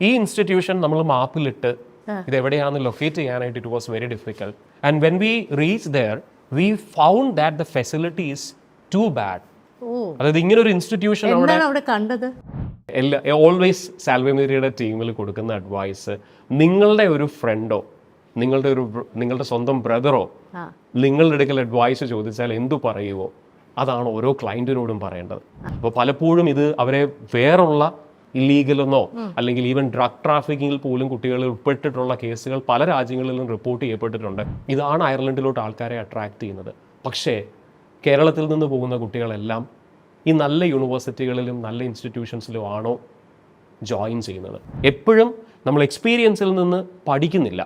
ഈ ഇൻസ്റ്റിറ്റ്യൂഷൻ നമ്മൾ മാപ്പിലിട്ട് ഇതെവിടെയാണെന്ന് ലൊക്കേറ്റ് ചെയ്യാനായിട്ട് it was very difficult. And when we reach there we found that the facility is too bad. അതായത് ഇങ്ങനെ ഒരു ഇൻസ്റ്റിറ്റ്യൂഷൻ അവിടെ കണ്ടത് ഓൾവേസ് സാൽവേ മേരിയുടെ ടീമിൽ കൊടുക്കുന്ന അഡ്വൈസ്, നിങ്ങളുടെ ഒരു ഫ്രണ്ടോ നിങ്ങളുടെ സ്വന്തം ബ്രദറോ നിങ്ങളുടെ അടുക്കൽ അഡ്വൈസ് ചോദിച്ചാൽ എന്തു പറയുമോ അതാണ് ഓരോ ക്ലയൻറ്റിനോടും പറയേണ്ടത്. അപ്പോൾ പലപ്പോഴും ഇത് അവരെ വേറുള്ള ഇല്ലീഗലെന്നോ അല്ലെങ്കിൽ ഈവൻ ഡ്രഗ് ട്രാഫിക്കിങ്ങിൽ പോലും കുട്ടികൾ ഉൾപ്പെട്ടിട്ടുള്ള കേസുകൾ പല രാജ്യങ്ങളിലും റിപ്പോർട്ട് ചെയ്യപ്പെട്ടിട്ടുണ്ട്. ഇതാണ് അയർലൻഡിലോട്ട് ആൾക്കാരെ അട്രാക്ട് ചെയ്യുന്നത്. പക്ഷേ കേരളത്തിൽ നിന്ന് പോകുന്ന കുട്ടികളെല്ലാം ഈ നല്ല യൂണിവേഴ്സിറ്റികളിലും നല്ല ഇൻസ്റ്റിറ്റ്യൂഷൻസിലും ആണോ ജോയിൻ ചെയ്യുന്നത്? എപ്പോഴും നമ്മൾ എക്സ്പീരിയൻസിൽ നിന്ന് പഠിക്കുന്നില്ല.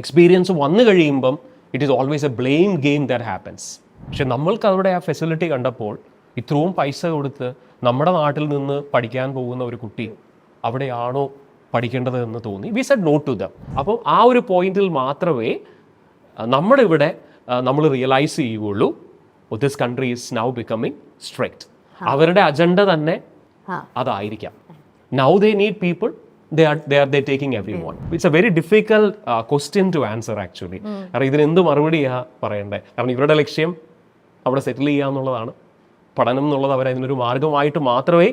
എക്സ്പീരിയൻസ് വന്നു കഴിയുമ്പം it is always A blame game that happens. പക്ഷെ നമ്മൾക്ക് അവിടെ ആ ഫെസിലിറ്റി കണ്ടപ്പോൾ ഇത്രയും പൈസ കൊടുത്ത് നമ്മുടെ നാട്ടിൽ നിന്ന് പഠിക്കാൻ പോകുന്ന ഒരു കുട്ടി അവിടെയാണോ പഠിക്കേണ്ടത് എന്ന് തോന്നി. We said no to them. അപ്പോൾ ആ ഒരു പോയിന്റിൽ മാത്രമേ നമ്മുടെ ഇവിടെ നമ്മൾ റിയലൈസ് ചെയ്യുകയുള്ളൂ this country is now becoming strict. അവരുടെ അജണ്ട തന്നെ അതായിരിക്കാം. Now they need people, they taking everyone. It's a very difficult question to answer actually. കാരണം ഇതിന് എന്ത് മറുപടിയാ പറയണ്ടേ? കാരണം ഇവരുടെ ലക്ഷ്യം അവിടെ സെറ്റിൽ ചെയ്യുക എന്നുള്ളതാണ്. പഠനം എന്നുള്ളത് അവർ അതിനൊരു മാർഗമായിട്ട് മാത്രമേ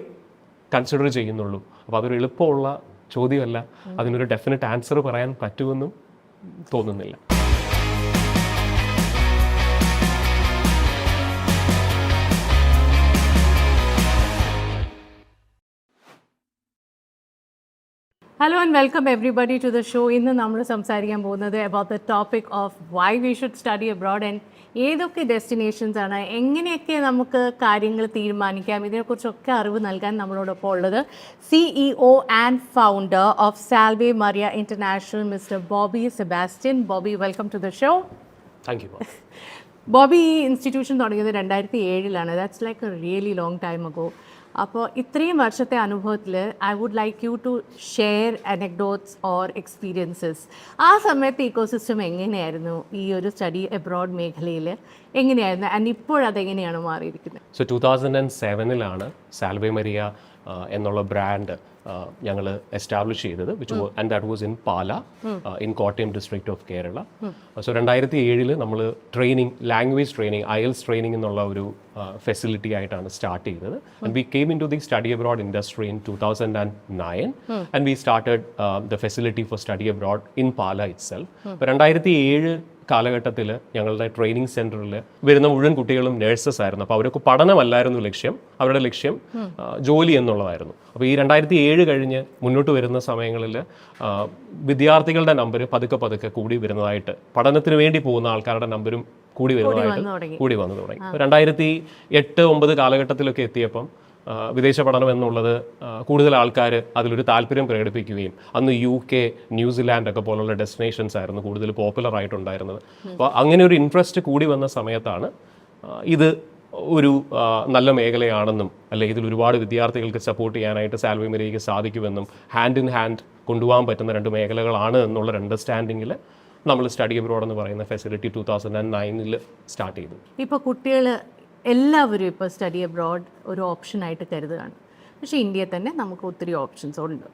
കൺസിഡർ ചെയ്യുന്നുള്ളൂ. അപ്പോൾ അതൊരു എളുപ്പമുള്ള ചോദ്യമല്ല. അതിനൊരു ഡെഫിനറ്റ് ആൻസർ പറയാൻ പറ്റുമെന്നും തോന്നുന്നില്ല. Hello and welcome everybody to the show. ഇന്ന് നമ്മൾ സംസാരിക്കാൻ പോകുന്നത് about the topic of why we should study abroad and ഏതൊക്കെ ഡെസ്റ്റിനേഷൻസ് ആണ്, എങ്ങനെയൊക്കെ നമുക്ക് കാര്യങ്ങൾ തീരുമാനിക്കാം, ഇതിനെക്കുറിച്ചൊക്കെ അറിവ് നൽകാൻ നമ്മളോടൊപ്പം ഉള്ളത് CEO and founder of Salve Maria international mister Bobby Sebastian. Bobby, welcome to the show. Thank you. Bobby ഈ ഇൻസ്റ്റിറ്റ്യൂഷൻ തുടങ്ങിയത് 2007 that's like a really long time ago. അപ്പോൾ ഇത്രയും വർഷത്തെ അനുഭവത്തിൽ I would like you to share anecdotes or experiences. ആ സമയത്ത് ecosystem എങ്ങനെയായിരുന്നു? ഈ ഒരു സ്റ്റഡി എബ്രോഡ് മേഖലയിൽ എങ്ങനെയായിരുന്നു? ആൻഡ് ഇപ്പോഴതെങ്ങനെയാണ് മാറിയിരിക്കുന്നത്? സോ 2007 സാൽവേ മരിയ എന്നുള്ള ബ്രാൻഡ് ഞങ്ങൾ എസ്റ്റാബ്ലിഷ് ചെയ്തത്, and that was in Pala in Kottayam district of Kerala. So 2007 നമ്മൾ training, language training, IELTS training എന്നുള്ള ഒരു ഫെസിലിറ്റി ആയിട്ടാണ് സ്റ്റാർട്ട് ചെയ്തത്. And we came into the study abroad industry in 2009 and we started the facility for study abroad in Pala itself. അപ്പോൾ 2007 കാലഘട്ടത്തിൽ ഞങ്ങളുടെ training സെൻറ്ററിൽ വരുന്ന മുഴുവൻ കുട്ടികളും നേഴ്സസ് ആയിരുന്നു. അപ്പോൾ അവർക്ക് പഠനമല്ലായിരുന്നു ലക്ഷ്യം, അവരുടെ ലക്ഷ്യം ജോലി എന്നുള്ളതായിരുന്നു. അപ്പോൾ ഈ 2007 കഴിഞ്ഞ് മുന്നോട്ട് വരുന്ന സമയങ്ങളിൽ വിദ്യാർത്ഥികളുടെ നമ്പർ പതുക്കെ കൂടി വരുന്നതായിട്ട്, പഠനത്തിന് വേണ്ടി പോകുന്ന ആൾക്കാരുടെ നമ്പരും കൂടി വന്നു തുടങ്ങി. 2008-2009 കാലഘട്ടത്തിലൊക്കെ എത്തിയപ്പം വിദേശ പഠനം എന്നുള്ളത് കൂടുതൽ ആൾക്കാർ അതിലൊരു താല്പര്യം പ്രകടിപ്പിക്കുകയും അന്ന് UK, ന്യൂസിലാൻഡ് ഒക്കെ പോലുള്ള ഡെസ്റ്റിനേഷൻസ് ആയിരുന്നു കൂടുതൽ പോപ്പുലർ ആയിട്ടുണ്ടായിരുന്നത്. അപ്പോൾ അങ്ങനെ ഒരു ഇൻട്രസ്റ്റ് കൂടി വന്ന സമയത്താണ് ഇത് ഒരു നല്ല മേഖലയാണെന്നും അല്ലെ ഇതിൽ ഒരുപാട് വിദ്യാർത്ഥികൾക്ക് സപ്പോർട്ട് ചെയ്യാനായിട്ട് സാൽവേ മരിയയ്ക്ക് സാധിക്കുമെന്നും ഹാൻഡ് ഇൻ ഹാൻഡ് കൊണ്ടുപോകാൻ പറ്റുന്ന രണ്ട് മേഖലകളാണ് എന്നുള്ളൊരു അണ്ടർസ്റ്റാൻഡിങ്ങിൽ നമ്മൾ സ്റ്റഡി അബ്രോഡ് എന്ന് പറയുന്ന ഫെസിലിറ്റി 2009 സ്റ്റാർട്ട് ചെയ്തു. ഇപ്പോൾ കുട്ടികൾ എല്ലാവരും ഇപ്പോൾ സ്റ്റഡി അബ്രോഡ് ഒരു ഓപ്ഷനായിട്ട് കരുതുകയാണ്. പക്ഷേ ഇന്ത്യയിൽ തന്നെ നമുക്ക് ഒത്തിരി ഓപ്ഷൻസ് ഉണ്ട്.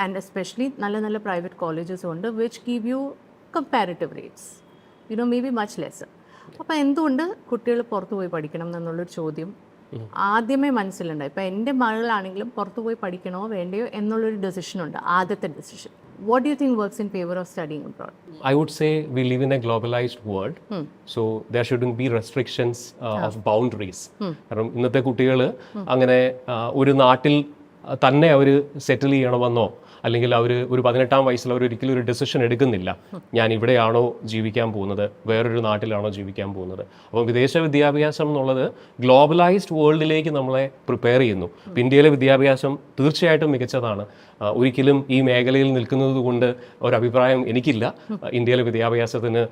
ആൻഡ് എസ്പെഷ്യലി നല്ല നല്ല പ്രൈവറ്റ് കോളേജസ് ഉണ്ട് which give you comparative rates, may be much lesser. അപ്പോൾ എന്തുകൊണ്ട് കുട്ടികൾ പുറത്തു പോയി പഠിക്കണം എന്നുള്ളൊരു ചോദ്യം ആദ്യമേ മനസ്സിലുണ്ടായി. ഇപ്പോൾ എൻ്റെ മകളാണെങ്കിലും പുറത്തു പോയി പഠിക്കണോ വേണ്ടയോ എന്നുള്ളൊരു ഡെസിഷനുണ്ട്, ആദ്യത്തെ decision. What do you think works in favor of studying abroad? I would say we live in a globalized world, so there shouldn't be restrictions of boundaries. കാരണം ഇന്നത്തെ കുട്ടികൾ അങ്ങനെ ഒരു നാട്ടിൽ തന്നെ അവർ സെറ്റിൽ ചെയ്യണമെന്നോ അല്ലെങ്കിൽ അവർ ഒരു 18-ാം വയസ്സിൽ അവർ ഒരിക്കലും ഒരു ഡെസിഷൻ എടുക്കുന്നില്ല, ഞാൻ ഇവിടെയാണോ ജീവിക്കാൻ പോകുന്നത്, വേറൊരു നാട്ടിലാണോ ജീവിക്കാൻ പോകുന്നത്. അപ്പോൾ വിദേശ വിദ്യാഭ്യാസം എന്നുള്ളത് ഗ്ലോബലൈസ്ഡ് വേൾഡിലേക്ക് നമ്മളെ പ്രിപ്പയർ ചെയ്യുന്നു. ഇപ്പോൾ ഇന്ത്യയിലെ വിദ്യാഭ്യാസം തീർച്ചയായിട്ടും മികച്ചതാണ്. ഒരിക്കലും ഈ മേഖലയിൽ നിൽക്കുന്നത് കൊണ്ട് ഒരഭിപ്രായം എനിക്കില്ല. ഇന്ത്യയിലെ വിദ്യാഭ്യാസത്തിന്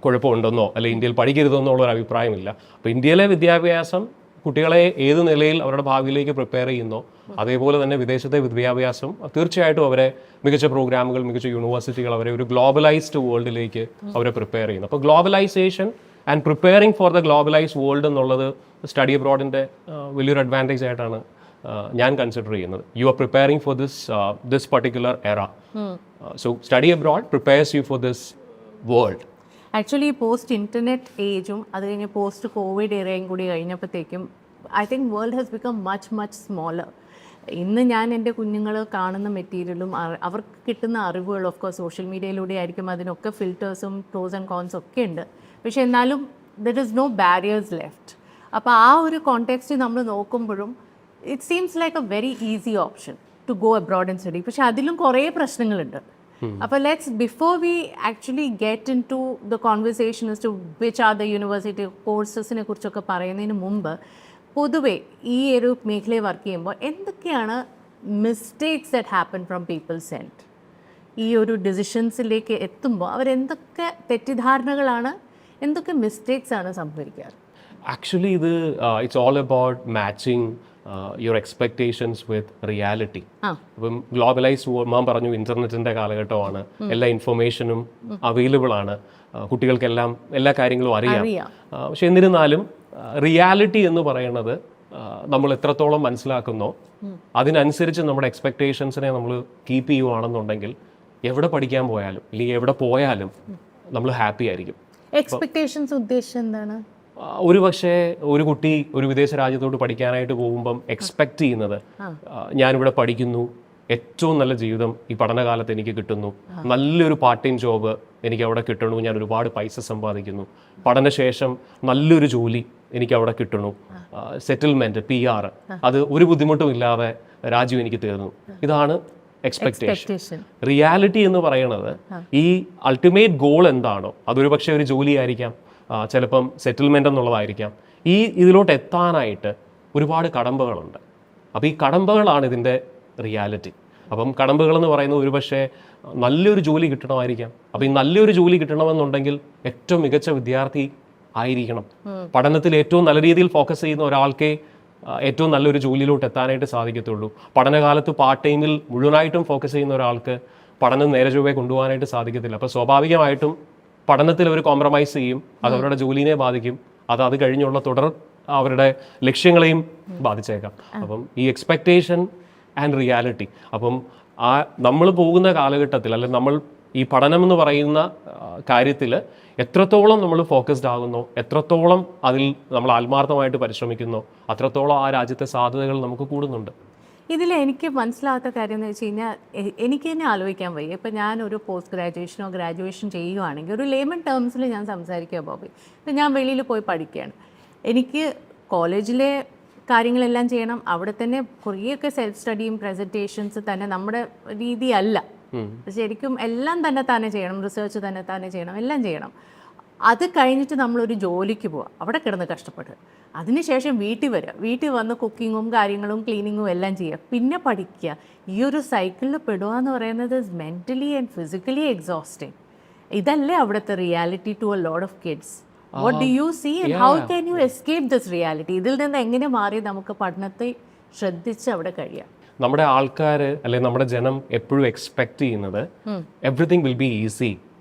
കുഴപ്പമുണ്ടെന്നോ അല്ലെങ്കിൽ ഇന്ത്യയിൽ പഠിക്കരുതെന്നോ ഉള്ളൊരു അഭിപ്രായമില്ല. അപ്പോൾ ഇന്ത്യയിലെ വിദ്യാഭ്യാസം കുട്ടികളെ ഏത് നിലയിൽ അവരുടെ ഭാവിയിലേക്ക് പ്രിപ്പയർ ചെയ്യുന്നോ അതേപോലെ തന്നെ വിദേശത്തെ വിദ്യാഭ്യാസം തീർച്ചയായിട്ടും അവരെ മികച്ച പ്രോഗ്രാമുകൾ, മികച്ച യൂണിവേഴ്സിറ്റികൾ അവരെ ഒരു ഗ്ലോബലൈസ്ഡ് വേൾഡിലേക്ക് അവരെ പ്രിപ്പയർ ചെയ്യുന്നു. അപ്പോൾ globalisation and preparing for the globalised world എന്നുള്ളത് സ്റ്റഡി അബ്രോഡിൻ്റെ വലിയൊരു അഡ്വാൻറ്റേജ് ആയിട്ടാണ് ഞാൻ കൺസിഡർ ചെയ്യുന്നത്. You are preparing for this particular era. So study abroad prepares you for this world. Actually post internet ഏജും അത് കഴിഞ്ഞ് പോസ്റ്റ് കോവിഡ് ഇറയും കൂടി കഴിഞ്ഞപ്പോഴത്തേക്കും I think world has become much smaller. ഇന്ന് ഞാൻ എൻ്റെ കുഞ്ഞുങ്ങൾ കാണുന്ന മെറ്റീരിയലും അവർക്ക് കിട്ടുന്ന അറിവുകളും ഓഫ് കോഴ്സ് സോഷ്യൽ മീഡിയയിലൂടെ ആയിരിക്കും, അതിനൊക്കെ ഫിൽറ്റേഴ്സും പ്രോസ് ആൻഡ് കോൺസ് ഒക്കെ ഉണ്ട്. പക്ഷെ എന്നാലും there is no barriers left. അപ്പോൾ ആ ഒരു കോണ്ടെക്സ്റ്റ് നമ്മൾ നോക്കുമ്പോഴും it seems like a very easy option to go abroad and study. പക്ഷെ അതിലും കുറേ പ്രശ്നങ്ങളുണ്ട്. അപ്പോൾ before we actually get into the conversation to which are the university കോഴ്സസിനെ കുറിച്ചൊക്കെ പറയുന്നതിന് മുമ്പ് പൊതുവെ ഈ ഒരു മേഖലയിൽ വർക്ക് ചെയ്യുമ്പോൾ എന്തൊക്കെയാണ് mistakes that happen from people's end? ഈ ഒരു ഡിസിഷൻസിലേക്ക് എത്തുമ്പോൾ അവരെന്തൊക്കെ തെറ്റിദ്ധാരണകളാണ്, എന്തൊക്കെ മിസ്റ്റേക്സ് ആണ് സംഭവിക്കാറ്? ആക്ച്വലി ഇത് it's all about matching your expectations with reality. അപ്പം ഗ്ലോബലൈസ്ഡ് മാം പറഞ്ഞു ഇൻ്റർനെറ്റിൻ്റെ കാലഘട്ടമാണ്, എല്ലാ ഇൻഫർമേഷനും അവൈലബിൾ ആണ്, കുട്ടികൾക്കെല്ലാം എല്ലാ കാര്യങ്ങളും അറിയാം. പക്ഷെ എന്നിരുന്നാലും റിയാലിറ്റി എന്ന് പറയുന്നത് നമ്മൾ എത്രത്തോളം മനസ്സിലാക്കുന്നോ അതിനനുസരിച്ച് നമ്മുടെ എക്സ്പെക്ടേഷൻസിനെ നമ്മൾ കീപ്പ് ചെയ്യുവാണെന്നുണ്ടെങ്കിൽ എവിടെ പഠിക്കാൻ പോയാലും അല്ലെങ്കിൽ എവിടെ പോയാലും നമ്മൾ ഹാപ്പി ആയിരിക്കും. എക്സ്പെക്ടേഷൻസ് ഉദ്ദേശം എന്താണ്? ഒരു പക്ഷേ ഒരു കുട്ടി ഒരു വിദേശ രാജ്യത്തോട്ട് പഠിക്കാനായിട്ട് പോകുമ്പം എക്സ്പെക്ട് ചെയ്യുന്നത് ഞാനിവിടെ പഠിക്കുന്നു, ഏറ്റവും നല്ല ജീവിതം ഈ പഠനകാലത്ത് എനിക്ക് കിട്ടുന്നു, നല്ലൊരു പാർട്ട് ടൈം ജോബ് എനിക്ക് അവിടെ കിട്ടണു, ഞാൻ ഒരുപാട് പൈസ സമ്പാദിക്കുന്നു, പഠനശേഷം നല്ലൊരു ജോലി എനിക്ക് അവിടെ കിട്ടണു, സെറ്റിൽമെൻറ്റ് PR അത് ഒരു ബുദ്ധിമുട്ടും ഇല്ലാതെ രാജ്യം എനിക്ക് തീർന്നു. ഇതാണ് എക്സ്പെക്ടേഷൻ. റിയാലിറ്റി എന്ന് പറയുന്നത് ഈ അൾട്ടിമേറ്റ് ഗോൾ എന്താണോ അതൊരു പക്ഷേ ഒരു ജോലിയായിരിക്കാം, ചിലപ്പം സെറ്റിൽമെൻ്റ് എന്നുള്ളതായിരിക്കാം. ഇതിലോട്ട് എത്താനായിട്ട് ഒരുപാട് കടമ്പകളുണ്ട്. അപ്പോൾ ഈ കടമ്പകളാണ് ഇതിൻ്റെ റിയാലിറ്റി. അപ്പം കടമ്പകൾ എന്ന് പറയുന്നത് ഒരു പക്ഷേ നല്ലൊരു ജോലി കിട്ടണമായിരിക്കാം. അപ്പോൾ ഈ നല്ലൊരു ജോലി കിട്ടണമെന്നുണ്ടെങ്കിൽ ഏറ്റവും മികച്ച വിദ്യാർത്ഥി ആയിരിക്കണം. പഠനത്തിൽ ഏറ്റവും നല്ല രീതിയിൽ ഫോക്കസ് ചെയ്യുന്ന ഒരാൾക്കേ ഏറ്റവും നല്ലൊരു ജോലിയിലോട്ട് എത്താനായിട്ട് സാധിക്കത്തുള്ളൂ. പഠനകാലത്ത് പാർട്ട് ടൈമിൽ മുഴുവനായിട്ടും ഫോക്കസ് ചെയ്യുന്ന ഒരാൾക്ക് പഠനം നേരെ ചൊവ്വേ കൊണ്ടുപോകാനായിട്ട് സാധിക്കത്തില്ല. അപ്പോൾ സ്വാഭാവികമായിട്ടും പഠനത്തിൽ അവർ കോംപ്രമൈസ് ചെയ്യും, അത് അവരുടെ ജോലിനെ ബാധിക്കും, അത് കഴിഞ്ഞുള്ള അവരുടെ ലക്ഷ്യങ്ങളെയും ബാധിച്ചേക്കാം. അപ്പം ഈ എക്സ്പെക്ടേഷൻ ആൻഡ് റിയാലിറ്റി, അപ്പം നമ്മൾ പോകുന്ന കാലഘട്ടത്തിൽ അല്ലെങ്കിൽ നമ്മൾ ഈ പഠനം എന്ന് പറയുന്ന കാര്യത്തിൽ എത്രത്തോളം നമ്മൾ ഫോക്കസ്ഡ് ആകുന്നോ, എത്രത്തോളം അതിൽ നമ്മൾ ആത്മാർത്ഥമായിട്ട് പരിശ്രമിക്കുന്നോ അത്രത്തോളം ആ രാജ്യത്തെ സാധ്യതകൾ നമുക്ക് കൂടുന്നുണ്ട്. ഇതിൽ എനിക്ക് മനസ്സിലാവാത്ത കാര്യം എന്ന് വെച്ച് കഴിഞ്ഞാൽ എനിക്ക് തന്നെ ആലോചിക്കാൻ വയ്യ. ഇപ്പം ഞാനൊരു പോസ്റ്റ് ഗ്രാജുവേഷനോ ഗ്രാജുവേഷൻ ചെയ്യുകയാണെങ്കിൽ ഒരു ലേമൻ ടേംസിൽ ഞാൻ സംസാരിക്കുക ബോബി, ഇപ്പം ഞാൻ വെളിയിൽ പോയി പഠിക്കുകയാണ്, എനിക്ക് കോളേജിലെ കാര്യങ്ങളെല്ലാം ചെയ്യണം, അവിടെ തന്നെ കുറേയൊക്കെ സെൽഫ് സ്റ്റഡിയും പ്രസൻറ്റേഷൻസ് തന്നെ നമ്മുടെ രീതിയല്ല, ശരിക്കും എല്ലാം തന്നെ ചെയ്യണം, റിസർച്ച് തന്നെ ചെയ്യണം, എല്ലാം ചെയ്യണം. അത് കഴിഞ്ഞിട്ട് നമ്മളൊരു ജോലിക്ക് പോവുക, അവിടെ കിടന്ന് കഷ്ടപ്പെട്ട് അതിനുശേഷം വീട്ടിൽ വന്ന് കുക്കിങ്ങും കാര്യങ്ങളും ക്ലീനിങ്ങും എല്ലാം ചെയ്യുക, പിന്നെ പഠിക്കുക. ഈ ഒരു സൈക്കിളിൽ പെടുക എന്ന് പറയുന്നത് മെൻ്റലി ആൻഡ് ഫിസിക്കലി എക്സോസ്റ്റിംഗ്. ഇതല്ലേ അവിടുത്തെ reality to a lot of kids. What do you see and how can you escape this reality? ഇതിൽ നിന്ന് എങ്ങനെ മാറി നമുക്ക് പഠനത്തെ ശ്രദ്ധിച്ച് അവിടെ കഴിയാം? നമ്മുടെ ആൾക്കാർ അല്ലെങ്കിൽ നമ്മുടെ ജനം എപ്പോഴും എക്സ്പെക്ട് ചെയ്യുന്നത് everything will be easy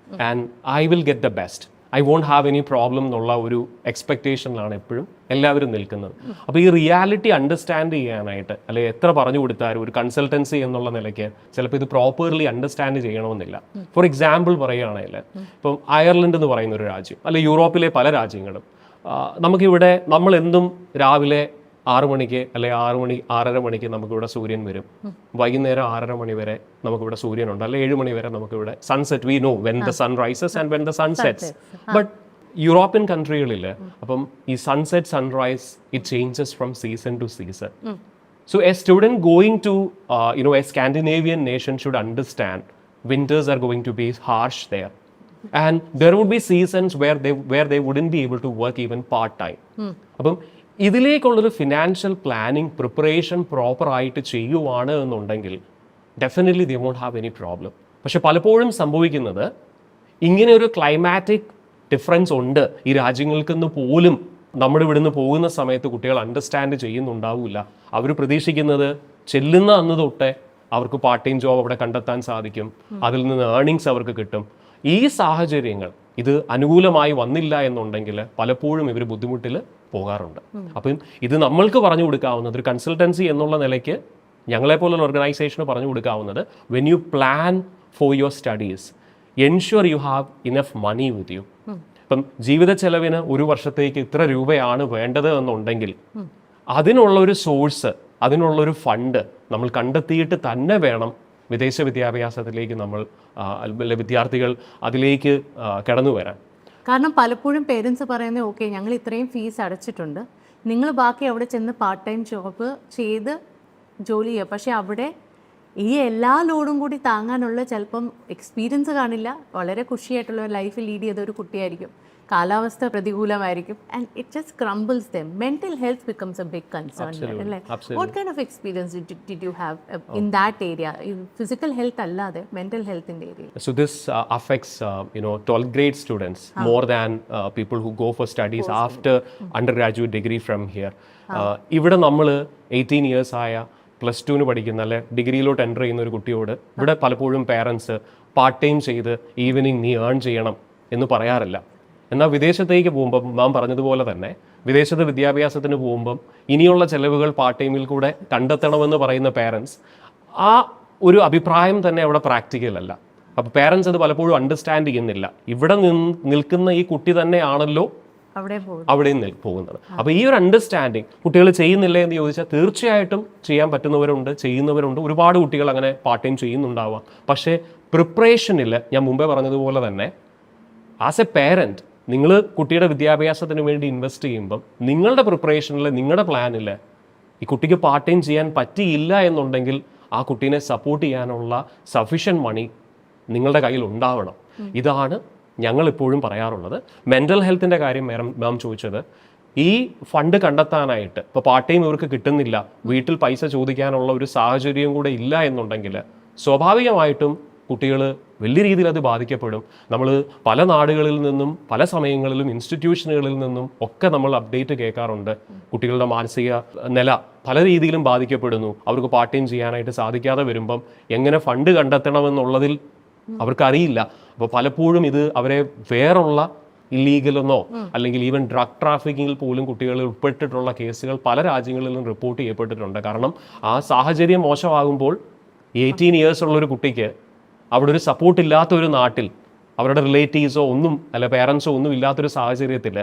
and I will get the best, I won't have any problem എന്നുള്ള ഒരു എക്സ്പെക്ടേഷനിലാണ് എപ്പോഴും എല്ലാവരും നിൽക്കുന്നത്. അപ്പോൾ ഈ റിയാലിറ്റി അണ്ടർസ്റ്റാൻഡ് ചെയ്യാനായിട്ട് അല്ലെങ്കിൽ എത്ര പറഞ്ഞു കൊടുത്താലും ഒരു കൺസൾട്ടൻസി എന്നുള്ള നിലയ്ക്ക് ചിലപ്പോൾ ഇത് പ്രോപ്പർലി അണ്ടർസ്റ്റാൻഡ് ചെയ്യണമെന്നില്ല. ഫോർ എക്സാമ്പിൾ പറയുകയാണെങ്കിൽ ഇപ്പം അയർലൻഡ് എന്ന് പറയുന്ന ഒരു രാജ്യം അല്ലെങ്കിൽ യൂറോപ്പിലെ പല രാജ്യങ്ങളും നമുക്കിവിടെ നമ്മളെന്തും രാവിലെ 6 മണിക്ക് അല്ലെങ്കിൽ 6 മണി 6:30 മണിക്ക് നമുക്കിവിടെ സൂര്യൻ വരും, വൈകുന്നേരം 6:30 മണി വരെ നമുക്കിവിടെ സൂര്യനുണ്ട്, അല്ലെങ്കിൽ 7 മണി വരെ നമുക്കിവിടെ sunset. We know when the sun rises and when the sun sets. But European കൺട്രികളിൽ അപ്പം ഈ sunset sunrise it changes from season to season. So a student going to a Scandinavian nation should understand winters are going to be harsh there, and there would be seasons where they wouldn't be able to work even part time. അപ്പം ഇതിലേക്കുള്ളൊരു financial planning preparation പ്രോപ്പറായിട്ട് ചെയ്യുവാണ് എന്നുണ്ടെങ്കിൽ definitely they won't have any problem. പക്ഷെ പലപ്പോഴും സംഭവിക്കുന്നത് ഇങ്ങനെ ഒരു climatic difference ഉണ്ട് ഈ രാജ്യങ്ങൾക്കെന്ന് പോലും നമ്മുടെ ഇവിടുന്ന് പോകുന്ന സമയത്ത് കുട്ടികൾ അണ്ടർസ്റ്റാൻഡ് ചെയ്യുന്നുണ്ടാവില്ല. അവർ പ്രതീക്ഷിക്കുന്നത് ചെല്ലുന്ന അന്ന് തൊട്ടേ അവർക്ക് പാർട്ട് ടൈം ജോബ് അവിടെ കണ്ടെത്താൻ സാധിക്കും, അതിൽ നിന്ന് ഏർണിങ്സ് അവർക്ക് കിട്ടും. ഈ സാഹചര്യങ്ങൾ ഇത് അനുകൂലമായി വന്നില്ല എന്നുണ്ടെങ്കിൽ പലപ്പോഴും ഇവർ ബുദ്ധിമുട്ടിൽ പോകാറുണ്ട്. അപ്പം ഇത് നമ്മൾക്ക് പറഞ്ഞു കൊടുക്കാവുന്നത് ഒരു കൺസൾട്ടൻസി എന്നുള്ള നിലയ്ക്ക് ഞങ്ങളെപ്പോലുള്ള ഓർഗനൈസേഷന് പറഞ്ഞു കൊടുക്കാവുന്നത്, when you plan for your studies ensure you have enough money with you. ഇപ്പം ജീവിത ചെലവിന് ഒരു വർഷത്തേക്ക് ഇത്ര രൂപയാണ് വേണ്ടത് എന്നുണ്ടെങ്കിൽ അതിനുള്ള ഒരു സോഴ്സ്, അതിനുള്ളൊരു ഫണ്ട് നമ്മൾ കണ്ടെത്തിയിട്ട് തന്നെ വേണം വിദേശ വിദ്യാഭ്യാസത്തിലേക്ക് നമ്മൾ വിദ്യാർത്ഥികൾ അതിലേക്ക് കടന്നു വരാൻ. കാരണം പലപ്പോഴും പേരൻസ് പറയുന്നത് ഓക്കെ ഞങ്ങൾ ഇത്രയും ഫീസ് അടച്ചിട്ടുണ്ട്, നിങ്ങൾ ബാക്കി അവിടെ ചെന്ന് പാർട്ട് ടൈം ജോബ് ചെയ്ത് ജോലി ചെയ്യുക. പക്ഷേ അവിടെ ഈ എല്ലാ ലോഡും കൂടി താങ്ങാനുള്ള ചിലപ്പം എക്സ്പീരിയൻസ് കാണില്ല, വളരെ ഖുഷിയായിട്ടുള്ള ലൈഫ് ലീഡ് ചെയ്ത ഒരു കുട്ടിയായിരിക്കും, കാലാവസ്ഥ പ്രതികൂലമായിരിക്കും, and it just crumbles them. Mental health becomes a big concern അല്ലേ? What kind of experience did you have in that area, physical health അല്ലാതെ മെന്റൽ ഹെൽത്തിന്റെ area? So this affects 12th grade students more than people who go for studies after undergraduate degree from here. ഇവിടെ നമ്മൾ 18 years ആയ +2 പഠിക്കുന്ന അല്ലെ ഡിഗ്രിയിലോട്ട് enter ചെയ്യുന്ന ഒരു കുട്ടിയോട് ഇവിടെ പലപ്പോഴും പേരൻസ് പാർട്ട് ടൈം ചെയ്ത് ഈവനിങ് നീ ഏൺ ചെയ്യണം എന്ന് പറയാറില്ല. എന്നാൽ വിദേശത്തേക്ക് പോകുമ്പം നാം പറഞ്ഞതുപോലെ തന്നെ വിദേശത്ത് വിദ്യാഭ്യാസത്തിന് പോകുമ്പം ഇനിയുള്ള ചെലവുകൾ പാർട്ട് ടൈമിൽ കൂടെ കണ്ടെത്തണമെന്ന് പറയുന്ന പേരൻസ്, ആ ഒരു അഭിപ്രായം തന്നെ അവിടെ പ്രാക്ടിക്കൽ അല്ല. അപ്പോൾ പേരൻസ് അത് പലപ്പോഴും അണ്ടർസ്റ്റാൻഡ് ചെയ്യുന്നില്ല. ഇവിടെ നിൽക്കുന്ന ഈ കുട്ടി തന്നെയാണല്ലോ അവിടെയും പോകുന്നത്. അപ്പോൾ ഈ ഒരു അണ്ടർസ്റ്റാൻഡിങ് കുട്ടികൾ ചെയ്യുന്നില്ല എന്ന് ചോദിച്ചാൽ തീർച്ചയായിട്ടും ചെയ്യാൻ പറ്റുന്നവരുണ്ട്, ചെയ്യുന്നവരുണ്ട്. ഒരുപാട് കുട്ടികൾ അങ്ങനെ പാർട്ട് ടൈം ചെയ്യുന്നുണ്ടാവാം. പക്ഷേ പ്രിപ്പറേഷനിൽ ഞാൻ മുമ്പേ പറഞ്ഞതുപോലെ തന്നെ ആസ് എ പേരൻറ്റ് നിങ്ങൾ കുട്ടിയുടെ വിദ്യാഭ്യാസത്തിന് വേണ്ടി ഇൻവെസ്റ്റ് ചെയ്യുമ്പം നിങ്ങളുടെ പ്രിപ്പറേഷനിൽ, നിങ്ങളുടെ പ്ലാനിൽ ഈ കുട്ടിക്ക് പാർട്ട് ടൈം ചെയ്യാൻ പറ്റിയില്ല എന്നുണ്ടെങ്കിൽ ആ കുട്ടീനെ സപ്പോർട്ട് ചെയ്യാനുള്ള സഫിഷ്യൻറ്റ് മണി നിങ്ങളുടെ കയ്യിൽ ഉണ്ടാവണം. ഇതാണ് ഞങ്ങൾ ഇപ്പോഴും പറയാറുള്ളത്. മെൻ്റൽ ഹെൽത്തിൻ്റെ കാര്യം മാം ചോദിച്ചത്, ഈ ഫണ്ട് കണ്ടെത്താനായിട്ട് ഇപ്പോൾ പാർട്ട് ടൈം ഇവർക്ക് കിട്ടുന്നില്ല, വീട്ടിൽ പൈസ ചോദിക്കാനുള്ള ഒരു സാഹചര്യം കൂടെ ഇല്ല എന്നുണ്ടെങ്കിൽ സ്വാഭാവികമായിട്ടും കുട്ടികൾ വലിയ രീതിയിൽ അത് ബാധിക്കപ്പെടും. നമ്മൾ പല നാടുകളിൽ നിന്നും പല സമയങ്ങളിലും ഇൻസ്റ്റിറ്റ്യൂഷനുകളിൽ നിന്നും ഒക്കെ നമ്മൾ അപ്ഡേറ്റ് കേൾക്കാറുണ്ട്. കുട്ടികളുടെ മാനസിക നില പല രീതിയിലും ബാധിക്കപ്പെടുന്നു. അവർക്ക് പാർട്ട് ടൈം ചെയ്യാനായിട്ട് സാധിക്കാതെ വരുമ്പം എങ്ങനെ ഫണ്ട് കണ്ടെത്തണമെന്നുള്ളതിൽ അവർക്കറിയില്ല. അപ്പോൾ പലപ്പോഴും ഇത് അവരെ വേറുള്ള ഇല്ലീഗലെന്നോ അല്ലെങ്കിൽ ഈവൻ ഡ്രഗ് ട്രാഫിക്കിങ്ങിൽ പോലും കുട്ടികൾ ഉൾപ്പെട്ടിട്ടുള്ള കേസുകൾ പല രാജ്യങ്ങളിലും റിപ്പോർട്ട് ചെയ്യപ്പെട്ടിട്ടുണ്ട്. കാരണം ആ സാഹചര്യം മോശമാകുമ്പോൾ 18 years ഉള്ളൊരു കുട്ടിക്ക് അവിടെ ഒരു സപ്പോർട്ട് ഇല്ലാത്ത ഒരു നാട്ടിൽ അവരുടെ റിലേറ്റീവ്സോ ഒന്നും അല്ല പേരൻസോ ഒന്നും ഇല്ലാത്തൊരു സാഹചര്യത്തിൽ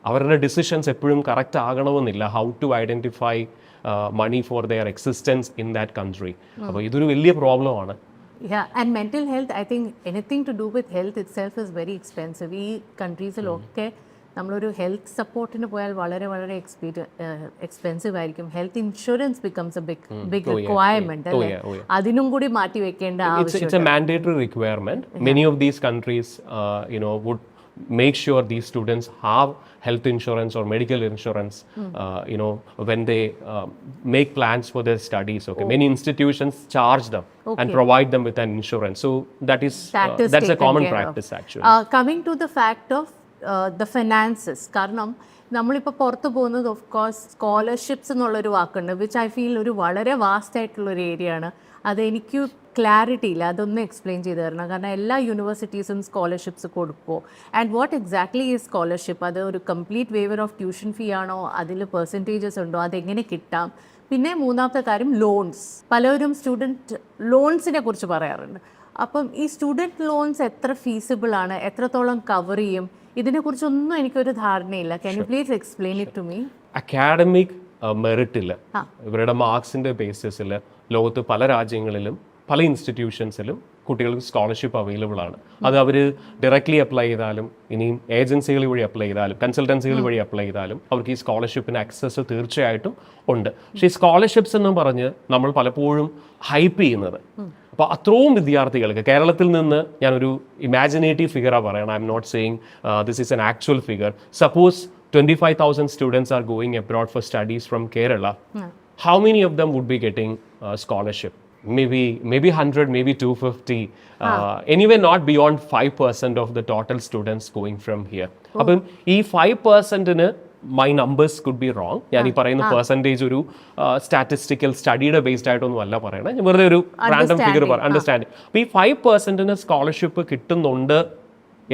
അവരുടെ ഡിസിഷൻസ് എപ്പോഴും കറക്റ്റ് ആകണമെന്നില്ല. How to identify money for their existence in that country. അപ്പോൾ ഇതൊരു വലിയ പ്രോബ്ലമാണ്. Yeah, and mental health, I think anything to do with health itself is very expensive. ഈ കൺട്രീസിലൊക്കെ നമ്മളൊരു ഹെൽത്ത് സപ്പോർട്ടിന് പോയാൽ വളരെ വളരെ എക്സ്പെൻസീവ് ആയിരിക്കും. Health insurance becomes a big requirement അല്ലേ? അതിനും കൂടി മാറ്റി വെക്കേണ്ട ആവശ്യം. It's a mandatory requirement. Many of these countries would make sure these students have health insurance or medical insurance when they make plans for their studies. Many institutions charge them and provide them with an insurance, so that's a common practice actually. Coming to the fact of the finances, കാരണം നമ്മളിപ്പോൾ പുറത്ത് പോകുന്നത് of course scholarships എന്നുള്ളൊരു വാക്കുണ്ട്, which I feel ഒരു വളരെ vast ആയിട്ടുള്ളൊരു area ആണ്. അതെനിക്ക് ക്ലാരിറ്റി ഇല്ല, അതൊന്ന് എക്സ്പ്ലെയിൻ ചെയ്ത് തരണം. കാരണം എല്ലാ യൂണിവേഴ്സിറ്റീസും സ്കോളർഷിപ്സ് കൊടുക്കുമോ, ആൻഡ് വാട്ട് എക്സാക്ട്ലി ഈ സ്കോളർഷിപ്പ്? അത് ഒരു complete waiver of tuition fee ആണോ, അതിൽ പെർസെൻറ്റേജസ് ഉണ്ടോ, അതെങ്ങനെ കിട്ടാം? പിന്നെ മൂന്നാമത്തെ കാര്യം ലോൺസ്. പലരും സ്റ്റുഡൻറ്റ് ലോൺസിനെ കുറിച്ച് പറയാറുണ്ട്. അപ്പം ഈ സ്റ്റുഡൻറ്റ് ലോൺസ് എത്ര ഫീസിബിൾ ആണ്, എത്രത്തോളം കവർ ചെയ്യും, ഇതിനെക്കുറിച്ചൊന്നും എനിക്കൊരു ധാരണയില്ല. Can you please explain it to me? Academic മെറിറ്റിൽ ഇവരുടെ മാർക്സിൻ്റെ ബേസിസിൽ ലോകത്ത് പല രാജ്യങ്ങളിലും പല ഇൻസ്റ്റിറ്റ്യൂഷൻസിലും കുട്ടികൾക്ക് സ്കോളർഷിപ്പ് അവൈലബിൾ ആണ്. അത് അവർ ഡയറക്റ്റ്ലി അപ്ലൈ ചെയ്താലും ഇനിയും ഏജൻസികൾ വഴി അപ്ലൈ ചെയ്താലും കൺസൾട്ടൻസികൾ വഴി അപ്ലൈ ചെയ്താലും അവർക്ക് ഈ സ്കോളർഷിപ്പിന് ആക്സസ് തീർച്ചയായിട്ടും ഉണ്ട്. പക്ഷേ ഈ സ്കോളർഷിപ്സ് എന്ന് പറഞ്ഞ് നമ്മൾ പലപ്പോഴും ഹൈപ്പ് ചെയ്യുന്നത്, അപ്പോൾ അത്രയും വിദ്യാർത്ഥികൾക്ക് കേരളത്തിൽ നിന്ന് ഞാനൊരു ഇമാജിനേറ്റീവ് ഫിഗറാണ് പറയണം. I'm not saying this is an actual figure. Suppose 25,000 students are going abroad for studies from Kerala. How many of them would be getting scholarship? Maybe 100, maybe 250. Anyway, not beyond 5% of the total students going from here. അപ്പം ഈ 5%-ന് my numbers could be wrong. ഞാൻ ഈ പറയുന്ന percentage ഒരു statistical സ്റ്റഡിയുടെ based ആയിട്ടൊന്നും അല്ല പറയണത്, വെറുതെ ഒരു റാൻഡം ഫിഗർ അണ്ടർസ്റ്റാൻഡിങ്. അപ്പോൾ ഈ 5%-ന് സ്കോളർഷിപ്പ് കിട്ടുന്നുണ്ട്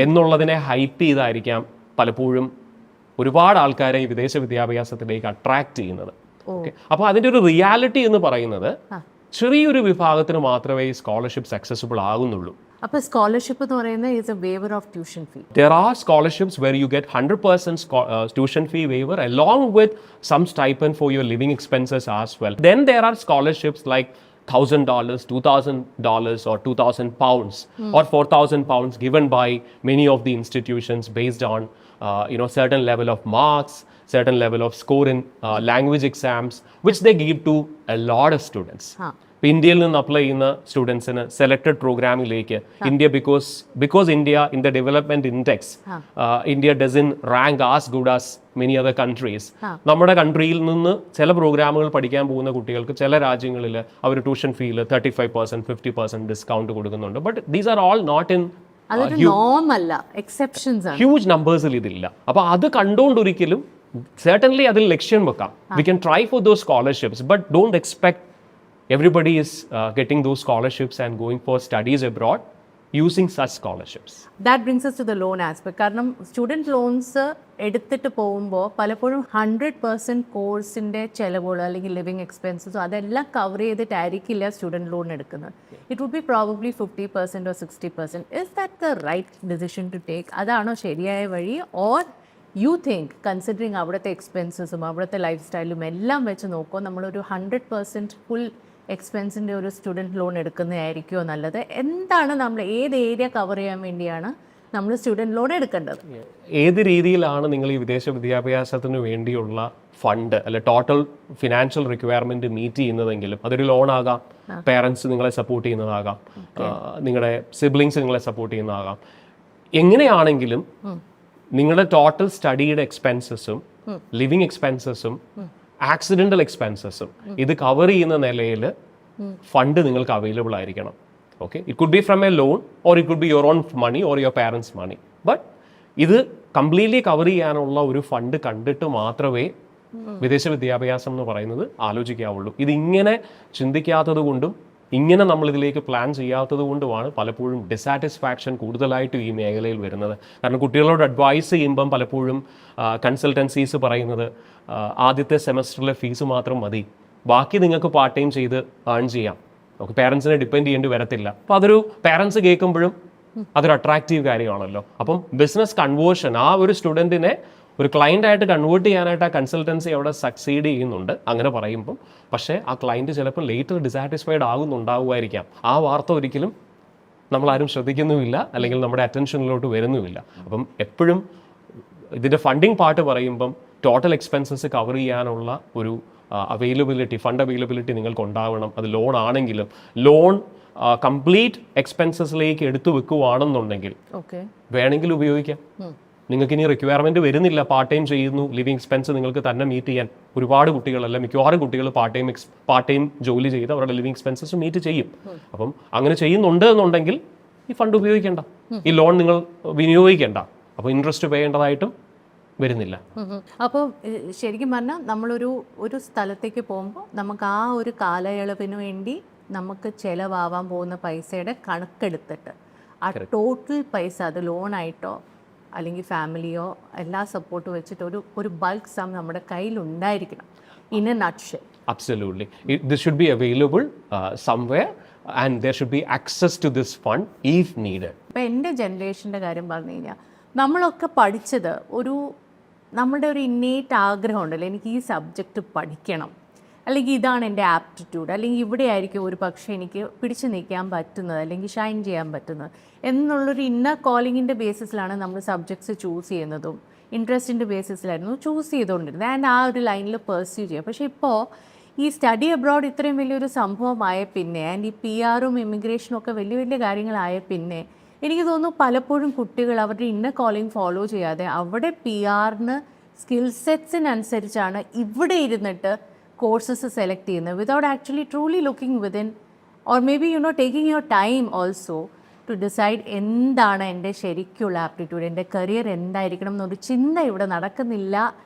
എന്നുള്ളതിനെ ഹൈപ്പ് ചെയ്തായിരിക്കാം പലപ്പോഴും ഒരുപാട് ആൾക്കാരെ ഈ വിദേശ വിദ്യാഭ്യാസത്തിലേക്ക് അട്രാക്ട് ചെയ്യുന്നത്. ഓക്കെ, അപ്പോൾ അതിൻ്റെ ഒരു റിയാലിറ്റി എന്ന് പറയുന്നത് ചെറിയൊരു വിഭാഗത്തിന് മാത്രമേ ഈ സ്കോളർഷിപ്പ് സക്സസ്ഫുൾ ആകുന്നുള്ളൂ. അപ്പോൾ സ്കോളർഷിപ്പ് എന്ന് പറയുന്നത് is A waiver of tuition fee. There are scholarships where you get 100% tuition fee waiver along with some stipend for your living expenses as well. Then there are scholarships like $1,000, $2,000 or 2,000 pounds or 4,000 pounds given by many of the institutions based on certain level of marks, certain level of score in language exams, which they give to a lot of students. ഇപ്പോൾ ഇന്ത്യയിൽ നിന്ന് apply ചെയ്യുന്ന സ്റ്റുഡൻസിന് selected പ്രോഗ്രാമിലേക്ക് India because India in the development index India doesn't rank as good as many other countries. നമ്മുടെ കൺട്രിയിൽ നിന്ന് ചില പ്രോഗ്രാമുകൾ പഠിക്കാൻ പോകുന്ന കുട്ടികൾക്ക് ചില രാജ്യങ്ങളിൽ അവർ ട്യൂഷൻ ഫീയിൽ 35%, 50% ഡിസ്കൗണ്ട് കൊടുക്കുന്നുണ്ട്. But these are all not in huge നമ്പേഴ്സിൽ ഇതില്ല. അപ്പോൾ അത് കണ്ടുകൊണ്ടൊരിക്കലും certainly അതിൽ ലക്ഷ്യം വെക്കാം. We can try for those scholarships, but don't expect everybody is getting those scholarships and going for studies abroad using such scholarships. That brings us to the loan aspect. കാരണം student loans എടുത്തിട്ട് പോകുമ്പോൾ പലപ്പോഴും 100% കോഴ്സിൻ്റെ ചിലവുകൾ അല്ലെങ്കിൽ living എക്സ്പെൻസസോ അതെല്ലാം cover ചെയ്തിട്ടായിരിക്കില്ല സ്റ്റുഡൻറ്റ് ലോൺ എടുക്കുന്നത്. It would be probably 50% or 60%. Is that the right decision to take? അതാണോ ശരിയായ വഴി? ഓർ യു തിങ്ക് കൺസിഡറിങ് അവിടുത്തെ എക്സ്പെൻസസും അവിടുത്തെ ലൈഫ് സ്റ്റൈലും എല്ലാം വെച്ച് നോക്കുമ്പോൾ നമ്മളൊരു 100% ഫുൾ എക്സ്പെൻസിൻ്റെ ഒരു സ്റ്റുഡൻറ്റ് ലോൺ എടുക്കുന്നതായിരിക്കുമോ നല്ലത്? എന്താണ് നമ്മൾ ഏത് ഏരിയ കവർ ചെയ്യാൻ വേണ്ടിയാണ് നമ്മൾ സ്റ്റുഡൻറ്റ് ലോൺ എടുക്കേണ്ടത്? ഏത് രീതിയിലാണ് നിങ്ങൾ ഈ വിദേശ വിദ്യാഭ്യാസത്തിന് വേണ്ടിയുള്ള ഫണ്ട് അല്ലെ ടോട്ടൽ ഫിനാൻഷ്യൽ റിക്വയർമെൻറ്റ് മീറ്റ് ചെയ്യുന്നതെങ്കിലും അതൊരു ലോൺ ആകാം, പേരൻസ് നിങ്ങളെ സപ്പോർട്ട് ചെയ്യുന്നതാകാം, നിങ്ങളുടെ സിബ്ലിങ്സ് നിങ്ങളെ സപ്പോർട്ട് ചെയ്യുന്നതാകാം. എങ്ങനെയാണെങ്കിലും നിങ്ങളുടെ ടോട്ടൽ സ്റ്റഡിയുടെ എക്സ്പെൻസസും ലിവിങ് എക്സ്പെൻസസും ആക്സിഡൻ്റൽ എക്സ്പെൻസസും ഇത് കവർ ചെയ്യുന്ന നിലയിൽ ഫണ്ട് നിങ്ങൾക്ക് അവൈലബിൾ ആയിരിക്കണം. Okay, it could be from a loan or it could be your own money or your parents money. But ഇത് കംപ്ലീറ്റ്ലി കവർ ചെയ്യാനുള്ള ഒരു ഫണ്ട് കണ്ടിട്ട് മാത്രമേ വിദേശ വിദ്യാഭ്യാസം എന്ന് പറയുന്നത് ആലോചിക്കാവുള്ളൂ. ഇതിങ്ങനെ ചിന്തിക്കാത്തത് കൊണ്ടും ഇങ്ങനെ നമ്മളിതിലേക്ക് പ്ലാൻ ചെയ്യാത്തത് കൊണ്ടുമാണ് പലപ്പോഴും ഡിസാറ്റിസ്ഫാക്ഷൻ കൂടുതലായിട്ടും ഈ മേഖലയിൽ വരുന്നത്. കാരണം കുട്ടികളോട് അഡ്വൈസ് ചെയ്യുമ്പം പലപ്പോഴും കൺസൾട്ടൻസീസ് പറയുന്നത് ആദ്യത്തെ സെമസ്റ്ററിലെ ഫീസ് മാത്രം മതി, ബാക്കി നിങ്ങൾക്ക് പാർട്ട് ടൈം ചെയ്ത് ഏൺ ചെയ്യാം, നമുക്ക് പേരൻസിനെ ഡിപ്പെൻഡ് ചെയ്യേണ്ടി വരത്തില്ല. അപ്പോൾ അതൊരു പേരൻസ് കേൾക്കുമ്പോഴും അതൊരു അട്രാക്റ്റീവ് കാര്യമാണല്ലോ. അപ്പം ബിസിനസ് കൺവേർഷൻ ആ ഒരു സ്റ്റുഡൻറ്റിനെ ഒരു ക്ലയൻ്റായിട്ട് കൺവേർട്ട് ചെയ്യാനായിട്ട് ആ കൺസൾട്ടൻസി അവിടെ സക്സീഡ് ചെയ്യുന്നുണ്ട് അങ്ങനെ പറയുമ്പം. പക്ഷേ ആ ക്ലയൻറ്റ് ചിലപ്പോൾ ലേറ്റർ ഡിസാറ്റിസ്ഫൈഡ് ആകുന്നുണ്ടാവുമായിരിക്കാം. ആ വാർത്ത ഒരിക്കലും നമ്മളാരും ശ്രദ്ധിക്കുന്നുമില്ല, അല്ലെങ്കിൽ നമ്മുടെ അറ്റൻഷനിലോട്ട് വരുന്നുമില്ല. അപ്പം എപ്പോഴും ഇതിൻ്റെ ഫണ്ടിങ് പാർട്ട് പറയുമ്പം ടോട്ടൽ എക്സ്പെൻസസ് കവർ ചെയ്യാനുള്ള ഒരു ഫണ്ട് അവൈലബിലിറ്റി നിങ്ങൾക്ക് ഉണ്ടാവണം. അത് ലോൺ ആണെങ്കിലും ലോൺ കംപ്ലീറ്റ് എക്സ്പെൻസസിലേക്ക് എടുത്തു വെക്കുവാണെന്നുണ്ടെങ്കിൽ വേണമെങ്കിൽ ഉപയോഗിക്കാം. നിങ്ങൾക്ക് ഇനി റിക്വയർമെൻറ്റ് വരുന്നില്ല, പാർട്ട് ടൈം ചെയ്യുന്നു, ലിവിങ് എക്സ്പെൻസ് നിങ്ങൾക്ക് തന്നെ മീറ്റ് ചെയ്യാൻ ഒരുപാട് കുട്ടികളല്ല മിക്കവാറും കുട്ടികൾ പാർട്ട് ടൈം ജോലി ചെയ്ത് അവരുടെ ലിവിങ് എക്സ്പെൻസസ് മീറ്റ് ചെയ്യും. അപ്പം അങ്ങനെ ചെയ്യുന്നുണ്ട് എന്നുണ്ടെങ്കിൽ ഈ ഫണ്ട് ഉപയോഗിക്കേണ്ട, ഈ ലോൺ നിങ്ങൾ വിനിയോഗിക്കേണ്ട, അപ്പോൾ ഇൻട്രസ്റ്റ് പേ ചെയ്യേണ്ടതായിട്ടും വരുന്നില്ല. അപ്പോൾ ശരിക്കും പറഞ്ഞാൽ നമ്മളൊരു സ്ഥലത്തേക്ക് പോകുമ്പോൾ നമുക്ക് ആ ഒരു കാലയളവിന് വേണ്ടി നമുക്ക് ചിലവാകാൻ പോകുന്ന പൈസയുടെ കണക്കെടുത്തിട്ട് ആ ടോട്ടൽ പൈസ അത് ലോണായിട്ടോ അല്ലെങ്കിൽ ഫാമിലിയോ എല്ലാ സപ്പോർട്ട് വെച്ചിട്ട് ഒരു ബൾക്ക് സം നമ്മുടെ കയ്യിൽ ഉണ്ടായിരിക്കണം. In A nutshell. Absolutely. This should be available somewhere and there should be access to this fund if needed. ഇപ്പോൾ എൻ്റെ ജനറേഷൻ്റെ കാര്യം പറഞ്ഞു കഴിഞ്ഞാൽ നമ്മളൊക്കെ പഠിച്ചത് നമ്മുടെ ഒരു ഇന്നേറ്റ് ആഗ്രഹം ഉണ്ടല്ലോ, എനിക്ക് ഈ സബ്ജക്റ്റ് പഠിക്കണം, അല്ലെങ്കിൽ ഇതാണ് എൻ്റെ ആപ്റ്റിറ്റ്യൂഡ്, അല്ലെങ്കിൽ ഇവിടെ ആയിരിക്കും ഒരു പക്ഷേ എനിക്ക് പിടിച്ചു നിൽക്കാൻ പറ്റുന്നത് അല്ലെങ്കിൽ ഷൈൻ ചെയ്യാൻ പറ്റുന്നത് എന്നുള്ളൊരു ഇന്നർ കോളിങ്ങിൻ്റെ ബേസിസിലാണ് നമ്മൾ സബ്ജക്ട്സ് ചൂസ് ചെയ്യുന്നതും ഇൻട്രസ്റ്റിൻ്റെ ബേസിസിലായിരുന്നു ചൂസ് ചെയ്തുകൊണ്ടിരുന്നത് ആൻഡ് ആ ഒരു ലൈനിൽ പെർസ്യൂ ചെയ്യുക. പക്ഷേ ഇപ്പോൾ ഈ സ്റ്റഡി അബ്രോഡ് ഇത്രയും വലിയൊരു സംഭവമായ പിന്നെ ആൻഡ് ഈ PR-ഉം ഇമിഗ്രേഷനും ഒക്കെ വലിയ വലിയ കാര്യങ്ങളായ പിന്നെ എനിക്ക് തോന്നുന്നു പലപ്പോഴും കുട്ടികൾ അവരുടെ ഇന്നർ കോളിംഗ് ഫോളോ ചെയ്യാതെ അവിടെ PR-ന് സ്കിൽ സെറ്റ്സിനനുസരിച്ചാണ് ഇവിടെ ഇരുന്നിട്ട് കോഴ്സസ് സെലക്ട് ചെയ്യുന്നത് without actually truly looking within or maybe taking your time also to decide എന്താണ് എൻ്റെ ശരിക്കുള്ള ആപ്റ്റിറ്റ്യൂഡ്, എൻ്റെ കരിയർ എന്തായിരിക്കണം എന്നൊരു ചിന്ത ഇവിടെ നടക്കുന്നില്ല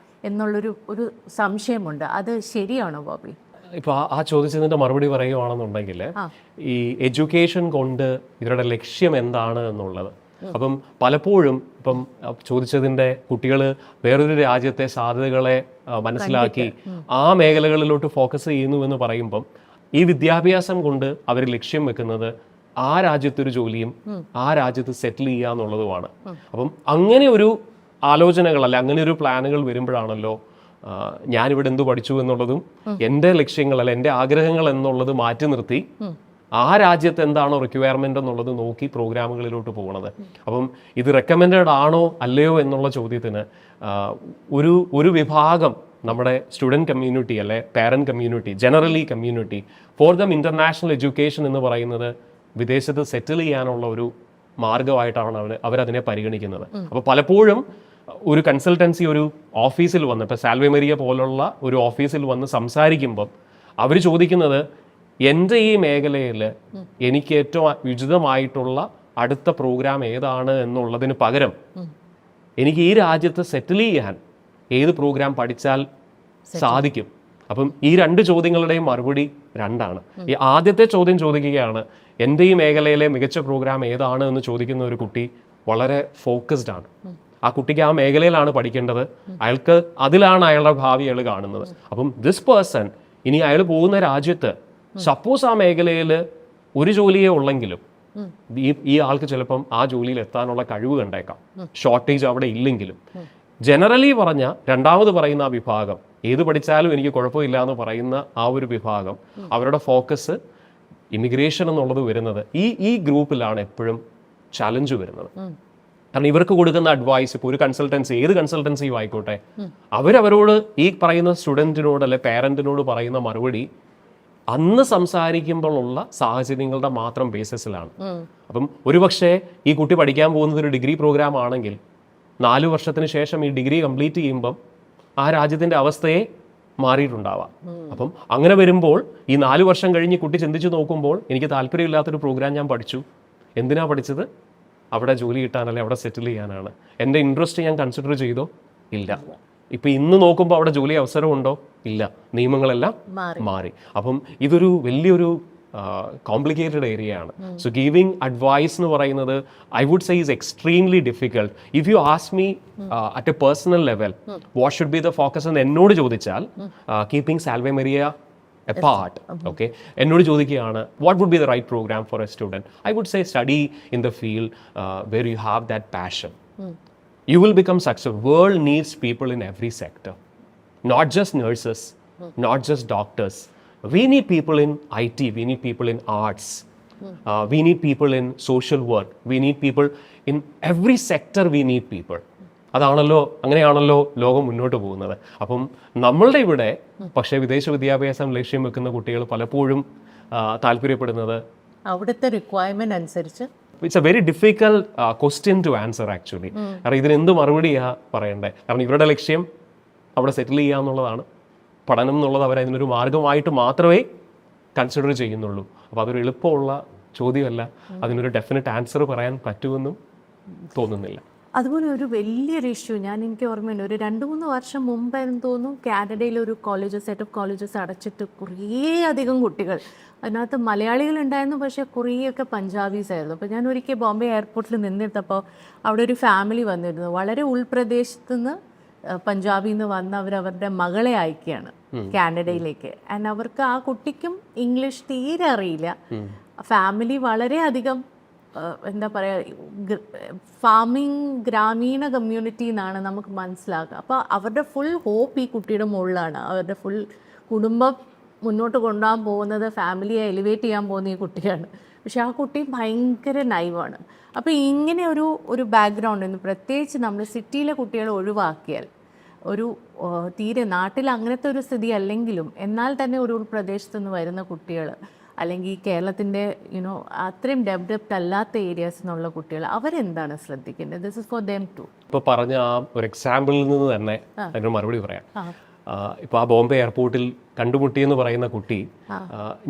എന്നുള്ളൊരു സംശയമുണ്ട്. അത് ശരിയാണോ ബോബി? ഇപ്പോൾ ആ ചോദിച്ചതിൻ്റെ മറുപടി പറയുകയാണെന്നുണ്ടെങ്കിൽ ഈ എഡ്യൂക്കേഷൻ കൊണ്ട് ഇവരുടെ ലക്ഷ്യം എന്താണ് എന്നുള്ളത് അപ്പം പലപ്പോഴും ഇപ്പം ചോദിച്ചതിൻ്റെ കുട്ടികൾ വേറൊരു രാജ്യത്തെ സാധ്യതകളെ മനസ്സിലാക്കി ആ മേഖലകളിലോട്ട് ഫോക്കസ് ചെയ്യുന്നു എന്ന് പറയുമ്പം ഈ വിദ്യാഭ്യാസം കൊണ്ട് അവർ ലക്ഷ്യം വെക്കുന്നത് ആ രാജ്യത്തൊരു ജോലിയും ആ രാജ്യത്ത് സെറ്റിൽ ചെയ്യുക എന്നുള്ളതുമാണ്. അപ്പം അങ്ങനെ ഒരു ആലോചനകൾ അല്ലെ അങ്ങനെ ഒരു പ്ലാനുകൾ വരുമ്പോഴാണല്ലോ ഞാനിവിടെ എന്തു പഠിച്ചു എന്നുള്ളതും എൻ്റെ ലക്ഷ്യങ്ങൾ അല്ലെ എൻ്റെ ആഗ്രഹങ്ങൾ എന്നുള്ളത് മാറ്റി നിർത്തി ആ രാജ്യത്ത് എന്താണോ റിക്വയർമെൻ്റ് എന്നുള്ളത് നോക്കി പ്രോഗ്രാമുകളിലോട്ട് പോകുന്നത്. അപ്പം ഇത് റെക്കമെൻഡഡ് ആണോ അല്ലയോ എന്നുള്ള ചോദ്യത്തിന് ഒരു വിഭാഗം നമ്മുടെ സ്റ്റുഡൻറ് കമ്മ്യൂണിറ്റി അല്ലെ parent community, generally community for them international education എന്ന് പറയുന്നത് വിദേശത്ത് സെറ്റിൽ ചെയ്യാനുള്ള ഒരു മാർഗമായിട്ടാണ് അവരതിനെ പരിഗണിക്കുന്നത്. അപ്പോൾ പലപ്പോഴും ഒരു കൺസൾട്ടൻസി ഒരു ഓഫീസിൽ വന്ന് ഇപ്പോൾ സാൽവേ മരിയ പോലുള്ള ഒരു ഓഫീസിൽ വന്ന് സംസാരിക്കുമ്പം അവർ ചോദിക്കുന്നത് എൻ്റെ ഈ മേഖലയിൽ എനിക്ക് ഏറ്റവും ഉചിതമായിട്ടുള്ള അടുത്ത പ്രോഗ്രാം ഏതാണ് എന്നുള്ളതിന് പകരം എനിക്ക് ഈ രാജ്യത്ത് സെറ്റിൽ ചെയ്യാൻ ഏത് പ്രോഗ്രാം പഠിച്ചാൽ സാധിക്കും. അപ്പം ഈ രണ്ട് ചോദ്യങ്ങളുടെയും മറുപടി രണ്ടാണ്. ഈ ആദ്യത്തെ ചോദ്യം ചോദിക്കുകയാണ് എൻ്റെ ഈ മേഖലയിലെ മികച്ച പ്രോഗ്രാം ഏതാണ് എന്ന് ചോദിക്കുന്ന ഒരു കുട്ടി വളരെ ഫോക്കസ്ഡ് ആണ്. ആ കുട്ടിക്ക് ആ മേഖലയിലാണ് പഠിക്കേണ്ടത്, അയാൾക്ക് അതിലാണ് അയാളുടെ ഭാവി അയാൾ കാണുന്നത്. അപ്പം ദിസ് പേഴ്സൺ ഇനി അയാൾ പോകുന്ന രാജ്യത്ത് സപ്പോസ് ആ മേഖലയിൽ ഒരു ജോലിയേ ഉള്ളെങ്കിലും ഈ ആൾക്ക് ചിലപ്പം ആ ജോലിയിൽ എത്താനുള്ള കഴിവ് കണ്ടേക്കാം, ഷോർട്ടേജ് അവിടെ ഇല്ലെങ്കിലും. ജനറലി പറഞ്ഞ രണ്ടാമത് പറയുന്ന ആ വിഭാഗം, ഏത് പഠിച്ചാലും എനിക്ക് കുഴപ്പമില്ല എന്ന് പറയുന്ന ആ ഒരു വിഭാഗം, അവരുടെ ഫോക്കസ് ഇമിഗ്രേഷൻ എന്നുള്ളത് വരുന്നത് ഈ ഗ്രൂപ്പിലാണ് എപ്പോഴും ചലഞ്ച് വരുന്നത്. കാരണം ഇവർക്ക് കൊടുക്കുന്ന അഡ്വൈസ്, ഇപ്പോൾ ഒരു കൺസൾട്ടൻസി, ഏത് കൺസൾട്ടൻസിയും ആയിക്കോട്ടെ, അവരവരോട് ഈ പറയുന്ന സ്റ്റുഡൻറ്റിനോട് അല്ലെ പേരൻറ്റിനോട് പറയുന്ന മറുപടി അന്ന് സംസാരിക്കുമ്പോഴുള്ള സാഹചര്യങ്ങളുടെ മാത്രം ബേസിസിലാണ്. അപ്പം ഒരുപക്ഷെ ഈ കുട്ടി പഠിക്കാൻ പോകുന്നത് ഒരു ഡിഗ്രി പ്രോഗ്രാം ആണെങ്കിൽ 4 വർഷത്തിന് ശേഷം ഈ ഡിഗ്രി കംപ്ലീറ്റ് ചെയ്യുമ്പം ആ രാജ്യത്തിൻ്റെ അവസ്ഥയെ മാറിയിട്ടുണ്ടാവാം. അപ്പം അങ്ങനെ വരുമ്പോൾ ഈ 4 വർഷം കഴിഞ്ഞ് കുട്ടി ചിന്തിച്ച് നോക്കുമ്പോൾ എനിക്ക് താല്പര്യമില്ലാത്തൊരു പ്രോഗ്രാം ഞാൻ പഠിച്ചു, എന്തിനാ പഠിച്ചത്? അവിടെ ജോലി കിട്ടാനല്ലേ, അവിടെ സെറ്റിൽ ചെയ്യാനാണ്. എൻ്റെ ഇൻട്രസ്റ്റ് ഞാൻ കൺസിഡർ ചെയ്തോ? ഇല്ല. ഇപ്പം ഇന്ന് നോക്കുമ്പോൾ അവിടെ ജോലി അവസരമുണ്ടോ? ഇല്ല. നിയമങ്ങളെല്ലാം മാറി. അപ്പം ഇതൊരു വലിയൊരു കോംപ്ലിക്കേറ്റഡ് ഏരിയ ആണ്. സോ ഗിവിങ് അഡ്വൈസ് എന്ന് പറയുന്നത് I would say is extremely difficult. If you ask me at a personal level what should be the focus എന്ന് എന്നോട് ചോദിച്ചാൽ, keeping Salve Maria apart, okay, എന്നോട് ചോദിക്കുകയാണ് what would be the right program for a student, I would say study in the field where you have that passion. You will become successful. World needs people in every sector, not just nurses, not just doctors. We need people in IT, we need people in arts, we need people in social work, we need people in every sector. We need people. അങ്ങനെയാണല്ലോ ലോകം മുന്നോട്ട് പോകുന്നത്. അപ്പം നമ്മളുടെ ഇവിടെ പക്ഷേ വിദേശ വിദ്യാഭ്യാസം ലക്ഷ്യം വെക്കുന്ന കുട്ടികൾ പലപ്പോഴും താല്പര്യപ്പെടുന്നത് അവിടുത്തെ റിക്വയർമെന്റ് അനുസരിച്ച്. It's a very difficult question to answer actually. കാരണം ഇതിന് എന്ത് മറുപടിയാ പറയണ്ടേ? കാരണം ഇവരുടെ ലക്ഷ്യം അവിടെ സെറ്റിൽ ചെയ്യുക എന്നുള്ളതാണ്. പഠനം എന്നുള്ളത് അവർ അതിനൊരു മാർഗമായിട്ട് മാത്രമേ കൺസിഡർ ചെയ്യുന്നുള്ളൂ. അപ്പോൾ അതൊരു എളുപ്പമുള്ള ചോദ്യമല്ല, അതിനൊരു ഡെഫിനറ്റ് ആൻസർ പറയാൻ പറ്റുമെന്നും തോന്നുന്നില്ല. അതുപോലെ ഒരു വലിയൊരു ഇഷ്യൂ എനിക്ക് ഓർമ്മയുണ്ട്, ഒരു 2-3 വർഷം മുമ്പായിരുന്നു തോന്നുന്നു, കാനഡയിൽ ഒരു സെറ്റ് ഓഫ് കോളേജസ് അടച്ചിട്ട് കുറേ അധികം കുട്ടികൾ, അതിനകത്ത് മലയാളികളുണ്ടായിരുന്നു, പക്ഷേ കുറേയൊക്കെ പഞ്ചാബീസ് ആയിരുന്നു. അപ്പോൾ ഞാൻ ഒരിക്കൽ ബോംബെ എയർപോർട്ടിൽ നിന്നിട്ടപ്പോൾ അവിടെ ഒരു ഫാമിലി വന്നിരുന്നു. വളരെ ഉൾപ്രദേശത്തു നിന്ന് പഞ്ചാബിൽ നിന്ന് വന്ന് അവരവരുടെ മകളെ അയക്കുകയാണ് കാനഡയിലേക്ക്. ആൻഡ് അവർക്ക് ആ കുട്ടിക്കും ഇംഗ്ലീഷ് തീരെ അറിയില്ല. ഫാമിലി വളരെയധികം എന്താ പറയുക, ഫാമിംഗ് ഗ്രാമീണ കമ്മ്യൂണിറ്റി എന്നാണ് നമുക്ക് മനസ്സിലാക്കുക. അപ്പോൾ അവരുടെ ഫുൾ ഹോപ്പ് ഈ കുട്ടിയുടെ മുകളിലാണ്. അവരുടെ ഫുൾ കുടുംബം മുന്നോട്ട് കൊണ്ടുപോകാൻ പോകുന്നത്, ഫാമിലിയെ എലിവേറ്റ് ചെയ്യാൻ പോകുന്ന ഈ കുട്ടിയാണ്. പക്ഷെ ആ കുട്ടി ഭയങ്കര നൈവാണ്. അപ്പോൾ ഇങ്ങനെ ഒരു ബാക്ക്ഗ്രൗണ്ട് ഉണ്ട്. പ്രത്യേകിച്ച് നമ്മൾ സിറ്റിയിലെ കുട്ടികളെ ഒഴിവാക്കിയാൽ, ഒരു തീരെ നാട്ടിൽ അങ്ങനത്തെ ഒരു സ്ഥിതി അല്ലെങ്കിലും എന്നാൽ തന്നെ ഒരു ഉൾപ്രദേശത്തു നിന്ന് വരുന്ന കുട്ടികൾ, അല്ലെങ്കിൽ കേരളത്തിൻ്റെ അത്രയും ഡെവലപ്ഡ് അല്ലാത്ത ഏരിയാസ് എന്നുള്ള കുട്ടികൾ, അവരെന്താണ് ശ്രദ്ധിക്കേണ്ടത്? This is for them too. ഇപ്പോൾ പറഞ്ഞ ആ ഒരു എക്സാമ്പിളിൽ നിന്ന് തന്നെ അതിനൊരു മറുപടി പറയാം. ഇപ്പോൾ ആ ബോംബെ എയർപോർട്ടിൽ കണ്ടുമുട്ടിയെന്ന് പറയുന്ന കുട്ടി,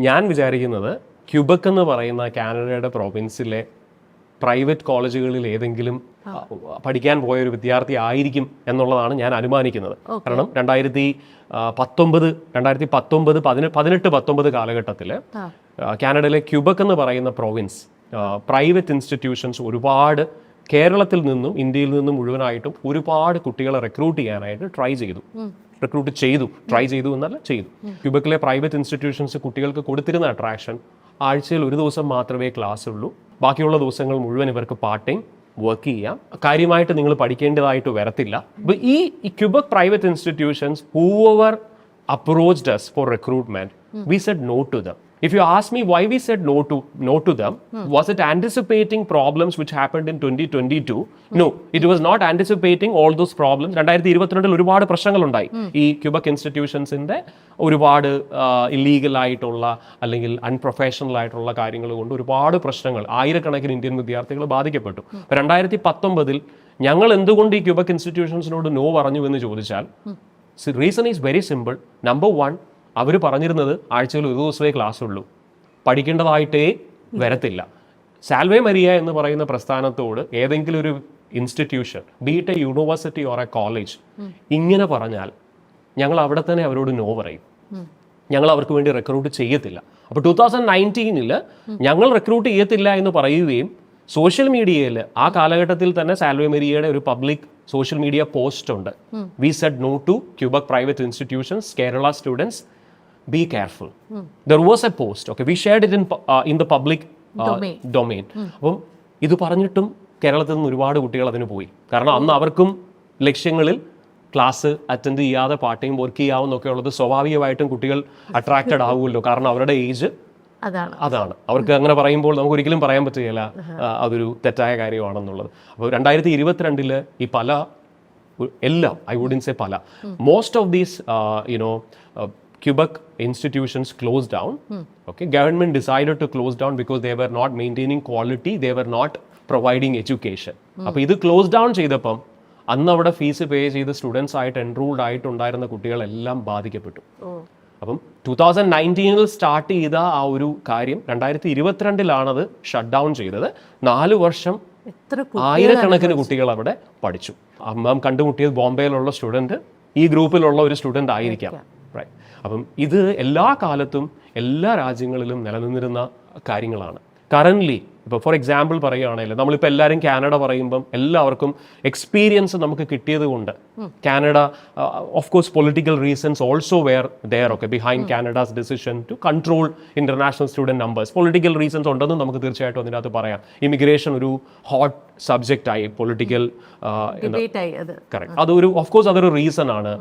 ഞാൻ വിചാരിക്കുന്നത് ക്യൂബക്ക് എന്ന് പറയുന്ന കാനഡയുടെ പ്രോവിൻസിലെ പ്രൈവറ്റ് കോളേജുകളിൽ ഏതെങ്കിലും പഠിക്കാൻ പോയ ഒരു വിദ്യാർത്ഥി ആയിരിക്കും എന്നുള്ളതാണ് ഞാൻ അനുമാനിക്കുന്നത്. കാരണം 2018-19 കാലഘട്ടത്തിൽ കാനഡയിലെ ക്യൂബക്ക് എന്ന് പറയുന്ന പ്രോവിൻസ് പ്രൈവറ്റ് ഇൻസ്റ്റിറ്റ്യൂഷൻസ് ഒരുപാട് കേരളത്തിൽ നിന്നും ഇന്ത്യയിൽ നിന്നും മുഴുവനായിട്ടും ഒരുപാട് കുട്ടികളെ റിക്രൂട്ട് ചെയ്യാനായിട്ട് ട്രൈ ചെയ്തു എന്നല്ല ചെയ്തു. ക്യൂബക്കിലെ പ്രൈവറ്റ് ഇൻസ്റ്റിറ്റ്യൂഷൻസ് കുട്ടികൾക്ക് കൊടുത്തിരുന്ന അട്രാക്ഷൻ ആഴ്ചയിൽ ഒരു ദിവസം മാത്രമേ ക്ലാസ് ഉള്ളൂ, ബാക്കിയുള്ള ദിവസങ്ങൾ മുഴുവൻ ഇവർക്ക് പാർട്ട് ടൈം വർക്ക് ചെയ്യാം, കാര്യമായിട്ട് നിങ്ങൾ പഠിക്കേണ്ടതായിട്ട് വരത്തില്ല. അപ്പോൾ ഈ Quebec private institutions whoever approached us for recruitment, we said no to them. If you ask me why we said no to them, was it anticipating problems which happened in 2022? No, it was not anticipating all those problems. 2022 ഒരുപാട് പ്രശ്നങ്ങളുണ്ടായി. ഈ Quebec ഇൻസ്റ്റിറ്റ്യൂഷൻസിന്റെ ഒരുപാട് illegal ആയിട്ടുള്ള അല്ലെങ്കിൽ unprofessional ആയിട്ടുള്ള കാര്യങ്ങൾ കൊണ്ട് ഒരുപാട് പ്രശ്നങ്ങൾ, ആയിരക്കണക്കിന് ഇന്ത്യൻ വിദ്യാർത്ഥികൾ ബാധിക്കപ്പെട്ടു. 2019 ഞങ്ങൾ എന്തുകൊണ്ട് ഈ ക്യൂബക് ഇൻസ്റ്റിറ്റ്യൂഷൻസിനോട് നോ പറഞ്ഞു എന്ന് ചോദിച്ചാൽ, reason is very simple. Number 1, അവർ പറഞ്ഞിരുന്നത് ആഴ്ചയിൽ ഒരു ദിവസമേ ക്ലാസ് ഉള്ളൂ, പഠിക്കേണ്ടതായിട്ടേ വരത്തില്ല. സാൽവേ മരിയ എന്ന് പറയുന്ന പ്രസ്ഥാനത്തോട് ഏതെങ്കിലും ഒരു institution, B it A university or A college, ഇങ്ങനെ പറഞ്ഞാൽ ഞങ്ങൾ അവിടെ തന്നെ അവരോട് നോ പറയും, ഞങ്ങൾ അവർക്ക് വേണ്ടി റിക്രൂട്ട് ചെയ്യത്തില്ല. അപ്പോൾ 2019 ഞങ്ങൾ റിക്രൂട്ട് ചെയ്യത്തില്ല എന്ന് പറയുകയും സോഷ്യൽ മീഡിയയിൽ ആ കാലഘട്ടത്തിൽ തന്നെ സാൽവേ മരിയയുടെ ഒരു പബ്ലിക് സോഷ്യൽ മീഡിയ പോസ്റ്റ് ഉണ്ട്. We said no to Quebec private institutions, Kerala students, be careful. There was a post, okay, we shared it in the public domain. അപ്പം ഇത് പറഞ്ഞിട്ടും കേരളത്തിൽ നിന്ന് ഒരുപാട് കുട്ടികൾ അതിന് പോയി. കാരണം അന്ന് അവർക്കും ലക്ഷ്യങ്ങളിൽ ക്ലാസ് അറ്റൻഡ് ചെയ്യാതെ പാർട്ട് ടൈം വർക്ക് ചെയ്യാവുന്നൊക്കെ ഉള്ളത് സ്വാഭാവികമായിട്ടും കുട്ടികൾ അട്രാക്റ്റഡ് ആവുമല്ലോ, കാരണം അവരുടെ ഏജ് അതാണ്. അവർക്ക് അങ്ങനെ പറയുമ്പോൾ നമുക്ക് ഒരിക്കലും പറയാൻ പറ്റുകയില്ല അതൊരു തെറ്റായ കാര്യമാണെന്നുള്ളത്. അപ്പോൾ 2022 ഈ പല എല്ലാം, ഐ വുഡൻറ്റ് സേ പല, most of these Quebec institutions closed down. Okay, government decided to close down because they were not maintaining quality, they were not providing education. അപ്പോൾ ഇത് ക്ലോസ് ഡൗൺ ചെയ്തപ്പം അന്ന് അവിടെ ഫീസ് പേ ചെയ്ത് students ആയിട്ട് enrolled ആയിട്ടുണ്ടായിരുന്ന കുട്ടികളെല്ലാം ബാധിക്കപ്പെട്ടു. അപ്പം 2019 സ്റ്റാർട്ട് ചെയ്ത ആ ഒരു കാര്യം 2022 ഷട്ട് ഡൗൺ ചെയ്തത്. 4 വർഷം ആയിരക്കണക്കിന് കുട്ടികൾ അവിടെ പഠിച്ചു. അമ്മ കണ്ടുമുട്ടിയത് ബോംബെയിലുള്ള സ്റ്റുഡൻറ്റ് ഈ ഗ്രൂപ്പിലുള്ള ഒരു സ്റ്റുഡൻ്റ് ആയിരിക്കാം. റൈറ്റ്. അപ്പം ഇത് എല്ലാ കാലത്തും എല്ലാ രാജ്യങ്ങളിലും നിലനിന്നിരുന്ന കാര്യങ്ങളാണ്. കറൻ്റ്ലി ഇപ്പോൾ ഫോർ എക്സാമ്പിൾ പറയുകയാണെങ്കിൽ നമ്മളിപ്പോൾ എല്ലാവരും കാനഡ പറയുമ്പം എല്ലാവർക്കും എക്സ്പീരിയൻസ് നമുക്ക് കിട്ടിയത് കൊണ്ട് Canada, of course political reasons also were there, ഒക്കെ behind Canada's decision to control international student numbers. Political reasons ഉണ്ടെന്നും നമുക്ക് തീർച്ചയായിട്ടും അതിനകത്ത് പറയാം. ഇമിഗ്രേഷൻ ഒരു ഹോട്ട് സബ്ജക്റ്റായി, പൊളിറ്റിക്കൽ കറക്റ്റ്, അതൊരു ഓഫ് കോഴ്സ് അതൊരു റീസൺ ആണ്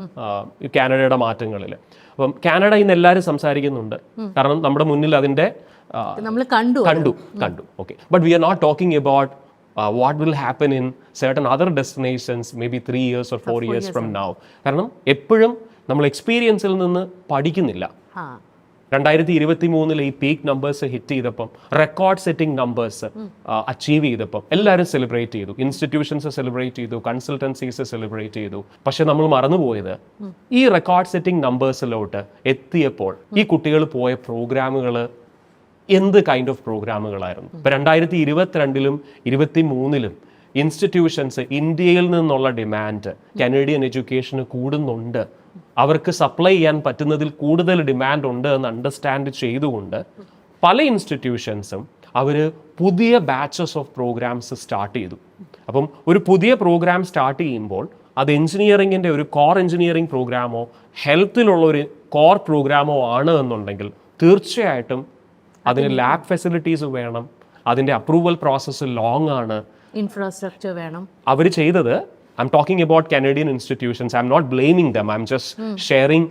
കാനഡയുടെ മാറ്റങ്ങളിൽ. അപ്പം കാനഡ ഇന്ന് എല്ലാവരും സംസാരിക്കുന്നുണ്ട്, കാരണം നമ്മുടെ മുന്നിൽ അതിൻ്റെ കണ്ടു. Okay, but we are not talking about what will happen in certain other destinations maybe 3 years or 4 years from now. കാരണം എപ്പോഴും നമ്മൾ എക്സ്പീരിയൻസിൽ നിന്ന് പഠിക്കുന്നില്ല. 2023 ഈ പീക്ക് നമ്പേഴ്സ് ഹിറ്റ് ചെയ്തപ്പം, റെക്കോർഡ് സെറ്റിംഗ് നമ്പേഴ്സ് അച്ചീവ് ചെയ്തപ്പം എല്ലാവരും സെലിബ്രേറ്റ് ചെയ്തു, ഇൻസ്റ്റിറ്റ്യൂഷൻസ് സെലിബ്രേറ്റ് ചെയ്തു, കൺസൾട്ടൻസീസ് സെലിബ്രേറ്റ് ചെയ്തു. പക്ഷെ നമ്മൾ മറന്നുപോയത് ഈ റെക്കോർഡ് സെറ്റിംഗ് നമ്പേഴ്സിലോട്ട് എത്തിയപ്പോൾ ഈ കുട്ടികൾ പോയ പ്രോഗ്രാമുകൾ എന്ത് കൈൻഡ് ഓഫ് പ്രോഗ്രാമുകളായിരുന്നു. ഇപ്പോൾ 2022 2023 ഇൻസ്റ്റിറ്റ്യൂഷൻസ് ഇന്ത്യയിൽ നിന്നുള്ള ഡിമാൻഡ് കനേഡിയൻ എഡ്യൂക്കേഷന് കൂടുന്നുണ്ട്, അവർക്ക് സപ്ലൈ ചെയ്യാൻ പറ്റുന്നതിൽ കൂടുതൽ ഡിമാൻഡ് ഉണ്ട് എന്ന് അണ്ടർസ്റ്റാൻഡ് ചെയ്തുകൊണ്ട് പല ഇൻസ്റ്റിറ്റ്യൂഷൻസും അവർ പുതിയ ബാച്ചസ് ഓഫ് പ്രോഗ്രാംസ് സ്റ്റാർട്ട് ചെയ്തു. അപ്പം ഒരു പുതിയ പ്രോഗ്രാം സ്റ്റാർട്ട് ചെയ്യുമ്പോൾ അത് എഞ്ചിനീയറിങ്ങിൻ്റെ ഒരു കോർ എഞ്ചിനീയറിംഗ് പ്രോഗ്രാമോ ഹെൽത്തിലുള്ള ഒരു കോർ പ്രോഗ്രാമോ ആണ് എന്നുണ്ടെങ്കിൽ തീർച്ചയായിട്ടും അതിന് ലാബ് ഫെസിലിറ്റീസ് വേണം, അതിൻ്റെ അപ്രൂവൽ പ്രോസസ്സ് ലോങ് ആണ്, ഇൻഫ്രാസ്ട്രക്ചർ വേണം. അവർ ചെയ്തത്, I'm talking about Canadian institutions, I'm not blaming them, I'm just sharing,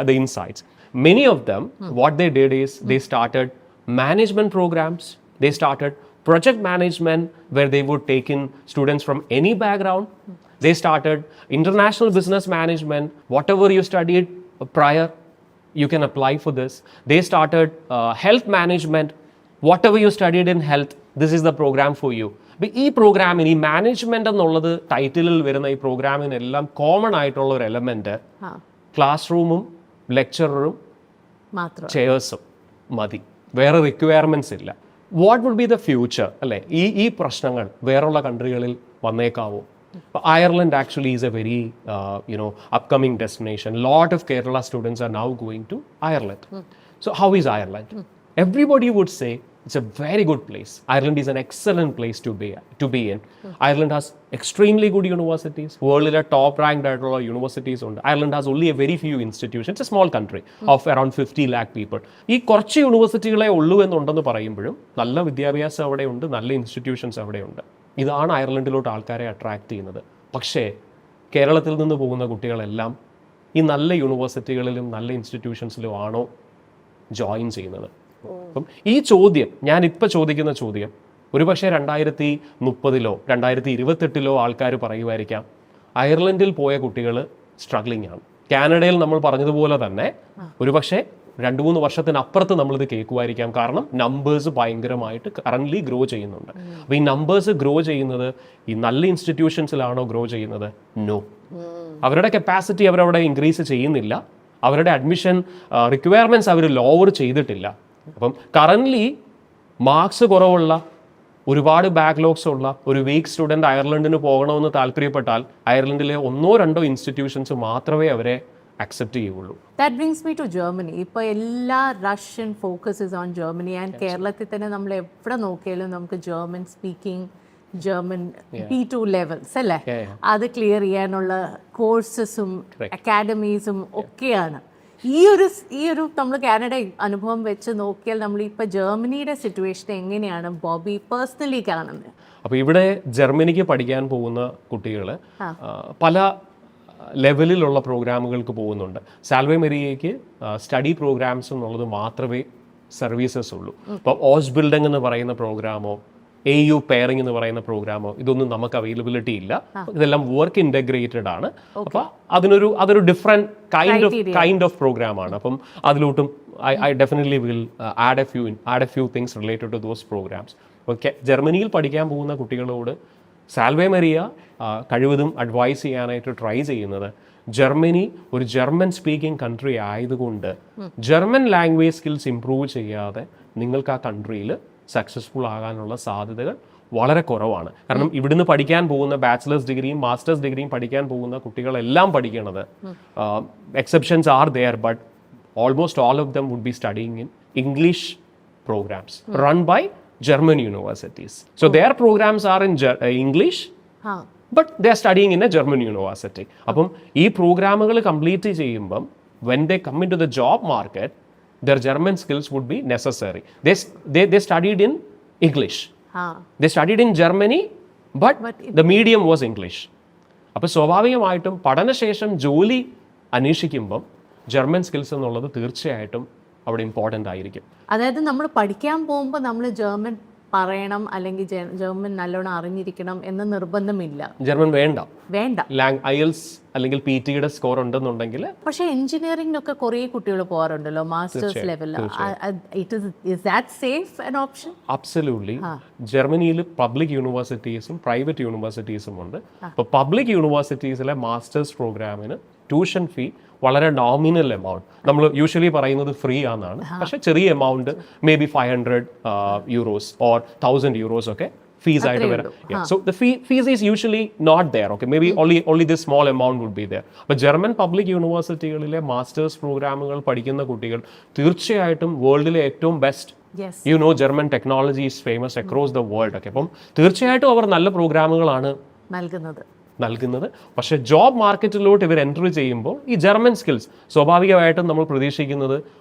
the insights. Many of them, what they did is they started management programs, they started project management where they would take in students from any background, they started international business management, whatever you studied prior, you can apply for this. They started health management, whatever you studied in health, this is the program for you. ഈ പ്രോഗ്രാമിന്, ഈ management എന്നുള്ളത് ടൈറ്റിലിൽ വരുന്ന ഈ പ്രോഗ്രാമിനെല്ലാം common ആയിട്ടുള്ള ഒരു element class റൂമും ലെക്ചററും ചെയേഴ്സും മതി, വേറെ റിക്വയർമെന്റ്സ് ഇല്ല. What would be the future അല്ലേ? ഈ പ്രശ്നങ്ങൾ വേറെയുള്ള കൺട്രികളിൽ വന്നേക്കാവോ? Ireland actually is a very upcoming destination. Lot of Kerala students are now going to Ireland. So how is Ireland? Everybody would say It's a very good place. Ireland is an excellent place to be in. Ireland has extremely good universities. World top ranked universities. Ireland has only a very few institutions. It's a small country of around 50 lakh people. ഈ കുറച്ച് യൂണിവേഴ്സിറ്റികളെ ഉള്ളൂ എന്നുണ്ടെന്ന് പറയുമ്പോഴും നല്ല വിദ്യാഭ്യാസം അവിടെയുണ്ട്, നല്ല institutions അവിടെയുണ്ട്. ഇതാണ് അയർലൻഡിലോട്ട് ആൾക്കാരെ അട്രാക്ട് ചെയ്യുന്നത്. പക്ഷേ കേരളത്തിൽ നിന്ന് പോകുന്ന കുട്ടികളെല്ലാം ഈ നല്ല യൂണിവേഴ്സിറ്റികളിലും നല്ല ഇൻസ്റ്റിറ്റ്യൂഷൻസിലും ആണോ ജോയിൻ ചെയ്യുന്നത്? അപ്പം ഈ ചോദ്യം, ഞാനിപ്പോൾ ചോദിക്കുന്ന ചോദ്യം, ഒരുപക്ഷെ 2030 2028 ആൾക്കാർ പറയുമായിരിക്കാം അയർലൻഡിൽ പോയ കുട്ടികൾ സ്ട്രഗ്ലിംഗ് ആണ്. കാനഡയിൽ നമ്മൾ പറഞ്ഞതുപോലെ തന്നെ ഒരുപക്ഷെ 2-3 വർഷത്തിനപ്പുറത്ത് നമ്മളിത് കേൾക്കുമായിരിക്കാം. കാരണം നമ്പേഴ്സ് ഭയങ്കരമായിട്ട് കറൻ്റ്ലി ഗ്രോ ചെയ്യുന്നുണ്ട്. അപ്പോൾ ഈ നമ്പേഴ്സ് ഗ്രോ ചെയ്യുന്നത് ഈ നല്ല ഇൻസ്റ്റിറ്റ്യൂഷൻസിലാണോ ഗ്രോ ചെയ്യുന്നത്? നോ. അവരുടെ കപ്പാസിറ്റി അവരവിടെ ഇൻക്രീസ് ചെയ്യുന്നില്ല. അവരുടെ അഡ്മിഷൻ റിക്വയർമെൻറ്റ്സ് അവർ ലോവർ ചെയ്തിട്ടില്ല. അപ്പം കറൻ്റ്ലി മാർക്സ് കുറവുള്ള, ഒരുപാട് ബാക്ക്ലോഗ്സ് ഉള്ള ഒരു വീക്ക് സ്റ്റുഡൻറ്റ് അയർലൻഡിന് പോകണമെന്ന് താല്പര്യപ്പെട്ടാൽ അയർലൻഡിലെ 1-2 ഇൻസ്റ്റിറ്റ്യൂഷൻസ് മാത്രമേ അവരെ അക്സെപ്റ്റ് ചെയ്യുള്ളൂ. That brings me to Germany. ഇപ്പോൾ എല്ലാ Russian focus is on Germany. And കേരളത്തിൽ തന്നെ നമ്മൾ എവിടെ നോക്കിയാലും നമുക്ക് German speaking, German B2 levels അല്ലേ, അത് ക്ലിയർ ചെയ്യാനുള്ള കോഴ്സസും അക്കാഡമീസും ഒക്കെയാണ്. ഈ ഒരു നമ്മൾ കാനഡ അനുഭവം വെച്ച് നോക്കിയാൽ നമ്മൾ ഇപ്പോൾ ജർമ്മനിയുടെ സിറ്റുവേഷൻ എങ്ങനെയാണ് ബോബി പേഴ്സണലി കാണുന്നത്? അപ്പോൾ ഇവിടെ ജർമ്മനിക്ക് പഠിക്കാൻ പോകുന്ന കുട്ടികൾ പല ലെവലിലുള്ള പ്രോഗ്രാമുകൾക്ക് പോകുന്നുണ്ട്. സാൽവേ മെറിയയ്ക്ക് സ്റ്റഡി പ്രോഗ്രാംസ് എന്നുള്ളത് മാത്രമേ സർവീസസ് ഉള്ളൂ. ഇപ്പോൾ ഓസ് ബിൽഡിംഗ് എന്ന് പറയുന്ന പ്രോഗ്രാമോ AU പെയറിംഗ് എന്ന് പറയുന്ന പ്രോഗ്രാമോ ഇതൊന്നും നമുക്ക് അവൈലബിലിറ്റി ഇല്ല. ഇതെല്ലാം വർക്ക് ഇൻ്റഗ്രേറ്റഡ് ആണ്. അപ്പോൾ അതൊരു ഡിഫറെൻറ്റ് കൈൻഡ് ഓഫ് പ്രോഗ്രാമാണ്. അപ്പം അതിലോട്ടും I definitely will add a few things related to those programs. Okay, ജർമ്മനിയിൽ പഠിക്കാൻ പോകുന്ന കുട്ടികളോട് സാൽവേ മെറിയ കഴിവതും അഡ്വൈസ് ചെയ്യാനായിട്ട് ട്രൈ ചെയ്യുന്നത്, ജർമ്മനി ഒരു ജർമ്മൻ സ്പീക്കിംഗ് കൺട്രി ആയതുകൊണ്ട് ജർമ്മൻ ലാംഗ്വേജ് സ്കിൽസ് ഇംപ്രൂവ് ചെയ്യാതെ നിങ്ങൾക്ക് ആ കൺട്രിയിൽ സക്സസ്ഫുൾ ആകാനുള്ള സാധ്യതകൾ വളരെ കുറവാണ്. കാരണം ഇവിടുന്ന് പഠിക്കാൻ പോകുന്ന ബാച്ചിലേഴ്സ് ഡിഗ്രിയും മാസ്റ്റേഴ്സ് ഡിഗ്രിയും പഠിക്കാൻ പോകുന്ന കുട്ടികളെല്ലാം പഠിക്കുന്നത്, exceptions are there, but almost all of them would be studying in English programmes run by German universities. So their programs are in English, but they are studying in a German university. അപ്പം ഈ പ്രോഗ്രാമുകൾ complete ചെയ്യുമ്പം when they come into the job market, their German skills would be necessary. They studied in English. They studied in Germany, but the medium was English. അപ്പോൾ സ്വാഭാവികമായിട്ടും പഠനശേഷം ജോലി അന്വേഷിക്കുമ്പം German skills എന്നുള്ളത് തീർച്ചയായിട്ടും അവിടെ ഇമ്പോർട്ടൻ്റ് ആയിരിക്കും. അതായത് നമ്മൾ പഠിക്കാൻ പോകുമ്പോൾ നമ്മൾ ജർമ്മൻ പറയണം അല്ലെങ്കിൽ ജർമ്മൻ നല്ലോണം അറിഞ്ഞിരിക്കണം എന്ന നിർബന്ധമില്ല. ജർമ്മൻ വേണ്ട. IELTS അല്ലെങ്കിൽ PT സ്കോർ ഉണ്ടെന്നുണ്ടെങ്കിൽ. പക്ഷേ എഞ്ചിനീയറിംഗിനൊക്കെ കുറേ കുട്ടികൾ പോകാറുണ്ടല്ലോ മാസ്റ്റേഴ്സ് ലെവലിൽ. Is that safe an option? Absolutely. ജർമ്മനിയിൽ പബ്ലിക് യൂണിവേഴ്സിറ്റീസും പ്രൈവറ്റ് യൂണിവേഴ്സിറ്റീസും ഉണ്ട്. അപ്പോൾ പബ്ലിക് യൂണിവേഴ്സിറ്റീസിലെ മാസ്റ്റേഴ്സ് പ്രോഗ്രാമിന് ട്യൂഷൻ ഫീ വളരെ നോമിനൽ എമൗണ്ട്, നമ്മൾ യൂഷ്വലി പറയുന്നത് ഫ്രീ ആണെന്നാണ്, പക്ഷേ ചെറിയ amount maybe 500 euros or 1000 euros ഒക്കെ ഫീസ് ആയിട്ട് വരാം. So the fees is usually not there. Okay, maybe only this small amount would be there. അപ്പോൾ ജർമ്മൻ പബ്ലിക് യൂണിവേഴ്സിറ്റികളിലെ മാസ്റ്റേഴ്സ് പ്രോഗ്രാമുകൾ പഠിക്കുന്ന കുട്ടികൾ തീർച്ചയായിട്ടും വേൾഡിലെ ഏറ്റവും best, you know, German technology is famous across the world. ഒക്കെ അപ്പം തീർച്ചയായിട്ടും അവർ നല്ല പ്രോഗ്രാമുകളാണ് നൽകുന്നത്. പക്ഷേ ജോബ് മാർക്കറ്റിലോട്ട് ഇവർ എൻട്രി ചെയ്യുമ്പോൾ ഈ ജർമ്മൻ സ്കിൽസ് സ്വാഭാവികമായിട്ടും നമ്മൾ പ്രതീക്ഷിക്കുന്നത്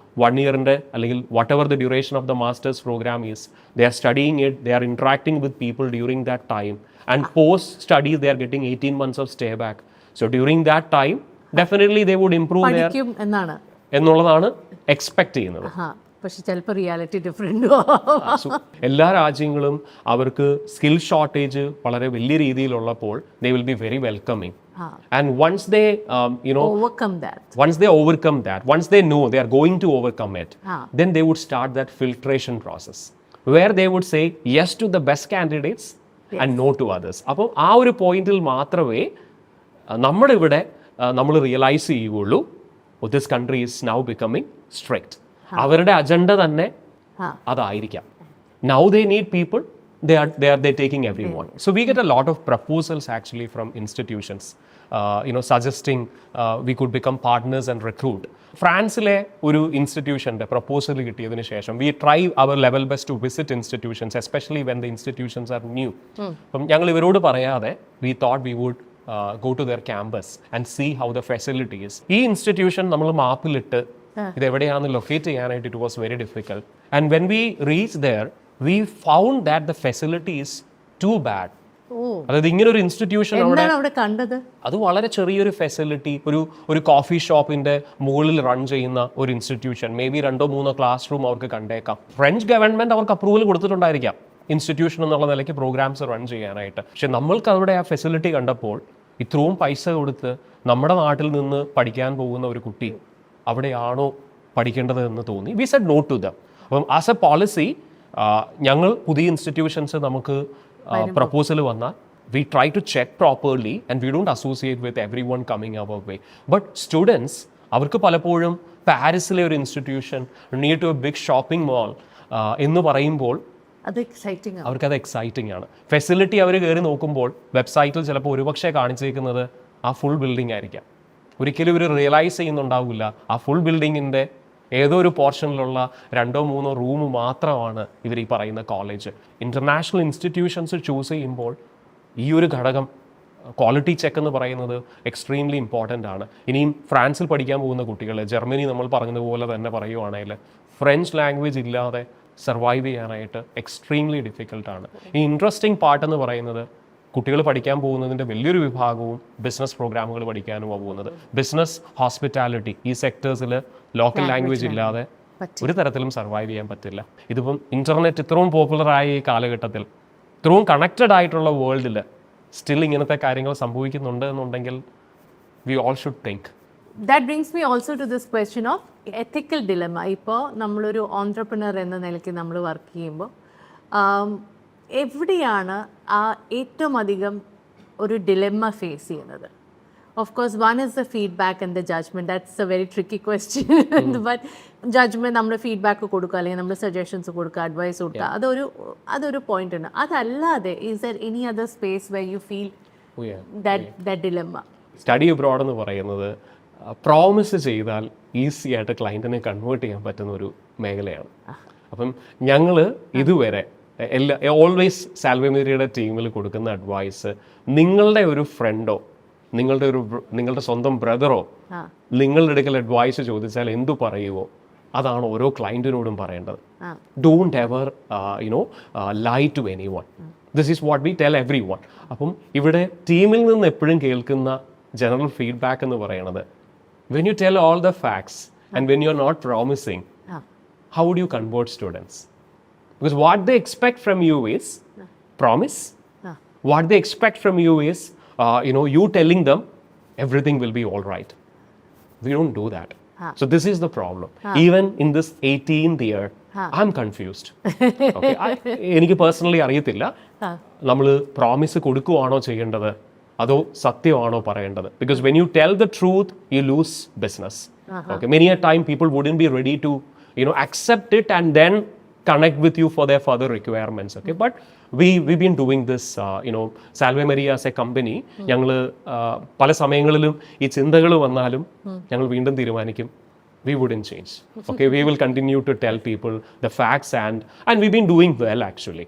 1 ഇയറിൻ്റെ അല്ലെങ്കിൽ whatever the duration of the masters programme is, they are studying it, they are interacting with people during that time, and post studies they are getting 18 months of stay back. So during that time definitely they would improve എന്നുള്ളതാണ് expect ചെയ്യുന്നത്. പക്ഷെ ചിലപ്പോൾ reality different. എല്ലാ രാജ്യങ്ങളും അവർക്ക് skill shortage വളരെ വലിയ രീതിയിലുള്ളപ്പോൾ they will be very welcoming. And once they overcome that, once they know they are going to overcome it, then they would start that filtration process where they would say yes to the best candidates and no to others. അപ്പോൾ ആ ഒരു പോയിന്റിൽ മാത്രമേ നമ്മുടെ ഇവിടെ നമ്മൾ realise ചെയ്യുകയുള്ളൂ this country is now becoming strict. അവരുടെ അജണ്ട തന്നെ അതായിരിക്കാം. Now they need people they're taking everyone. So we get a lot of proposals actually from institutions, suggesting we could become partners and recruit. ഫ്രാൻസിലെ ഒരു ഇൻസ്റ്റിറ്റ്യൂഷൻ്റെ proposal കിട്ടിയതിന് ശേഷം we try our level best to visit institutions, especially when the institutions are new. അപ്പം ഞങ്ങൾ ഇവരോട് പറയാതെ we thought we would go to their campus and see how the facility is. ഈ institution നമ്മൾ മാപ്പിലിട്ട് ഇത് എവിടെയാണെന്ന് ലൊക്കേറ്റ് ചെയ്യാനായിട്ട് it was very difficult. And when we reach there we found that the facility is too bad. അതായത് ഇങ്ങനെ ഒരു institution അവിടെ കണ്ടത് അത് വളരെ ചെറിയൊരു ഫെസിലിറ്റി, ഒരു കോഫി ഷോപ്പിന്റെ മുകളിൽ റൺ ചെയ്യുന്ന ഒരു institution, may be 2-3 class room അവർക്ക് കണ്ടേക്കാം. ഫ്രഞ്ച് ഗവൺമെന്റ് അവർക്ക് അപ്രൂവൽ കൊടുത്തിട്ടുണ്ടായിരിക്കാം ഇൻസ്റ്റിറ്റ്യൂഷൻ എന്നുള്ള നിലയ്ക്ക് പ്രോഗ്രാംസ് റൺ ചെയ്യാനായിട്ട്. പക്ഷെ നമ്മൾക്ക് അവിടെ ആ ഫെസിലിറ്റി കണ്ടപ്പോൾ ഇത്രയും പൈസ കൊടുത്ത് നമ്മുടെ നാട്ടിൽ നിന്ന് പഠിക്കാൻ പോകുന്ന ഒരു കുട്ടി അവിടെയാണോ പഠിക്കേണ്ടത് എന്ന് തോന്നി. We said no to them. അപ്പം ആസ് എ പോളിസി ഞങ്ങൾ പുതിയ ഇൻസ്റ്റിറ്റ്യൂഷൻസ് നമുക്ക് പ്രപ്പോസൽ വന്നാൽ we try to check properly and we don't associate with everyone coming our way. But students, അവർക്ക് പലപ്പോഴും പാരീസിലെ ഒരു institution near to a big shopping mall എന്ന് പറയുമ്പോൾ അവർക്കത് എക്സൈറ്റിംഗ് ആണ്. ഫെസിലിറ്റി അവർ കയറി നോക്കുമ്പോൾ വെബ്സൈറ്റിൽ ചിലപ്പോൾ ഒരുപക്ഷെ കാണിച്ചിരിക്കുന്നത് ആ ഫുൾ ബിൽഡിംഗ് ആയിരിക്കാം. ഒരിക്കലും ഇവർ റിയലൈസ് ചെയ്യുന്നുണ്ടാവില്ല ആ ഫുൾ ബിൽഡിങ്ങിൻ്റെ ഏതോ ഒരു പോർഷനിലുള്ള 2-3 റൂം മാത്രമാണ് ഇവർ ഈ പറയുന്ന കോളേജ്. ഇൻ്റർനാഷണൽ ഇൻസ്റ്റിറ്റ്യൂഷൻസ് ചൂസ് ചെയ്യുമ്പോൾ ഈ ഒരു ഘടകം ക്വാളിറ്റി ചെക്ക് എന്ന് പറയുന്നത് എക്സ്ട്രീംലി ഇമ്പോർട്ടൻ്റ് ആണ്. ഇനിയും ഫ്രാൻസിൽ പഠിക്കാൻ പോകുന്ന കുട്ടികൾ, ജർമ്മനി നമ്മൾ പറഞ്ഞതുപോലെ തന്നെ പറയുവാണെങ്കിൽ ഫ്രഞ്ച് ലാംഗ്വേജ് ഇല്ലാതെ സർവൈവ് ചെയ്യാനായിട്ട് എക്സ്ട്രീംലി ഡിഫിക്കൽട്ടാണ്. ഈ ഇൻട്രസ്റ്റിംഗ് പാർട്ട് എന്ന് പറയുന്നത് കുട്ടികൾ പഠിക്കാൻ പോകുന്നതിൻ്റെ വലിയൊരു വിഭാഗവും ബിസിനസ് പ്രോഗ്രാമുകൾ പഠിക്കാനുമാണ് പോകുന്നത്. ബിസിനസ്, ഹോസ്പിറ്റാലിറ്റി, ഈ സെക്ടേഴ്സിൽ ലോക്കൽ ലാംഗ്വേജ് ഇല്ലാതെ ഒരു തരത്തിലും സർവൈവ് ചെയ്യാൻ പറ്റില്ല. ഇതിപ്പം ഇൻ്റർനെറ്റ് ഇത്രയും പോപ്പുലറായ ഈ കാലഘട്ടത്തിൽ, ഇത്രയും കണക്റ്റഡ് ആയിട്ടുള്ള വേൾഡിൽ സ്റ്റിൽ ഇങ്ങനത്തെ കാര്യങ്ങൾ സംഭവിക്കുന്നുണ്ട് എന്നുണ്ടെങ്കിൽ we all should think. That brings me also to this question of ethical dilemma. ഇപ്പോൾ നമ്മളൊരു ഓൺട്രപ്രണർ എന്ന നിലയ്ക്ക് നമ്മൾ വർക്ക് ചെയ്യുമ്പോൾ എവിടെയാണ് ആ ഏറ്റവും അധികം ഒരു ഡിലമ ഫേസ് ചെയ്യുന്നത്? Of course, one is the feedback and the judgment. That's a very tricky question. But judgment, നമ്മൾ ഫീഡ്ബാക്ക് കൊടുക്കുക, അല്ലെങ്കിൽ നമ്മൾ സജഷൻസ് കൊടുക്കുക, അഡ്വൈസ് കൊടുക്കുക, അതൊരു പോയിന്റ് ആണ്. അതല്ലാതെ is there any other space where you feel that dilemma? Study abroad എന്ന് പറയുന്നത് പ്രോമിസ് ചെയ്താൽ ഈസി ആയിട്ട് ക്ലയൻറ്റിനെ കൺവേർട്ട് ചെയ്യാൻ പറ്റുന്ന ഒരു മേഖലയാണ്. അപ്പം ഞങ്ങൾ ഇതുവരെ ഓൾവേസ് സാൽവേമേരിയുടെ ടീമിൽ കൊടുക്കുന്ന അഡ്വൈസ്, നിങ്ങളുടെ ഒരു ഫ്രണ്ടോ നിങ്ങളുടെ സ്വന്തം ബ്രദറോ നിങ്ങളുടെ അടുക്കൽ അഡ്വൈസ് ചോദിച്ചാൽ എന്തു പറയുമോ അതാണ് ഓരോ ക്ലയൻറ്റിനോടും പറയേണ്ടത്. Don't ever lie to anyone. This is what we tell everyone. അപ്പം ഇവിടെ ടീമിൽ നിന്ന് എപ്പോഴും കേൾക്കുന്ന ജനറൽ ഫീഡ്ബാക്ക് എന്ന് പറയുന്നത്, when you tell all the facts and when you are not promising, how do you convert students? Because what they expect from you is promise. What they expect from you is, you telling them everything will be all right. We don't do that. So this is the problem. Even in this 18th year, I'm confused. Okay, എനിക്ക് personally അറിയത്തില്ല നമ്മൾ promise കൊടുക്കുവാണോ ചെയ്യേണ്ടത് അതോ സത്യമാണോ പറയേണ്ടത്. Because when you tell the truth, you lose business. Okay, many a time people wouldn't be ready to accept it and then connect with you for their further requirements. Okay, but we've been doing this, Salve Maria as a company, ഞങ്ങൾ പല സമയങ്ങളിലും ഈ ചിന്തകൾ വന്നാലും ഞങ്ങൾ വീണ്ടും തീരുമാനിക്കും we wouldn't change. Okay, we will continue to tell people the facts and we've been doing well actually.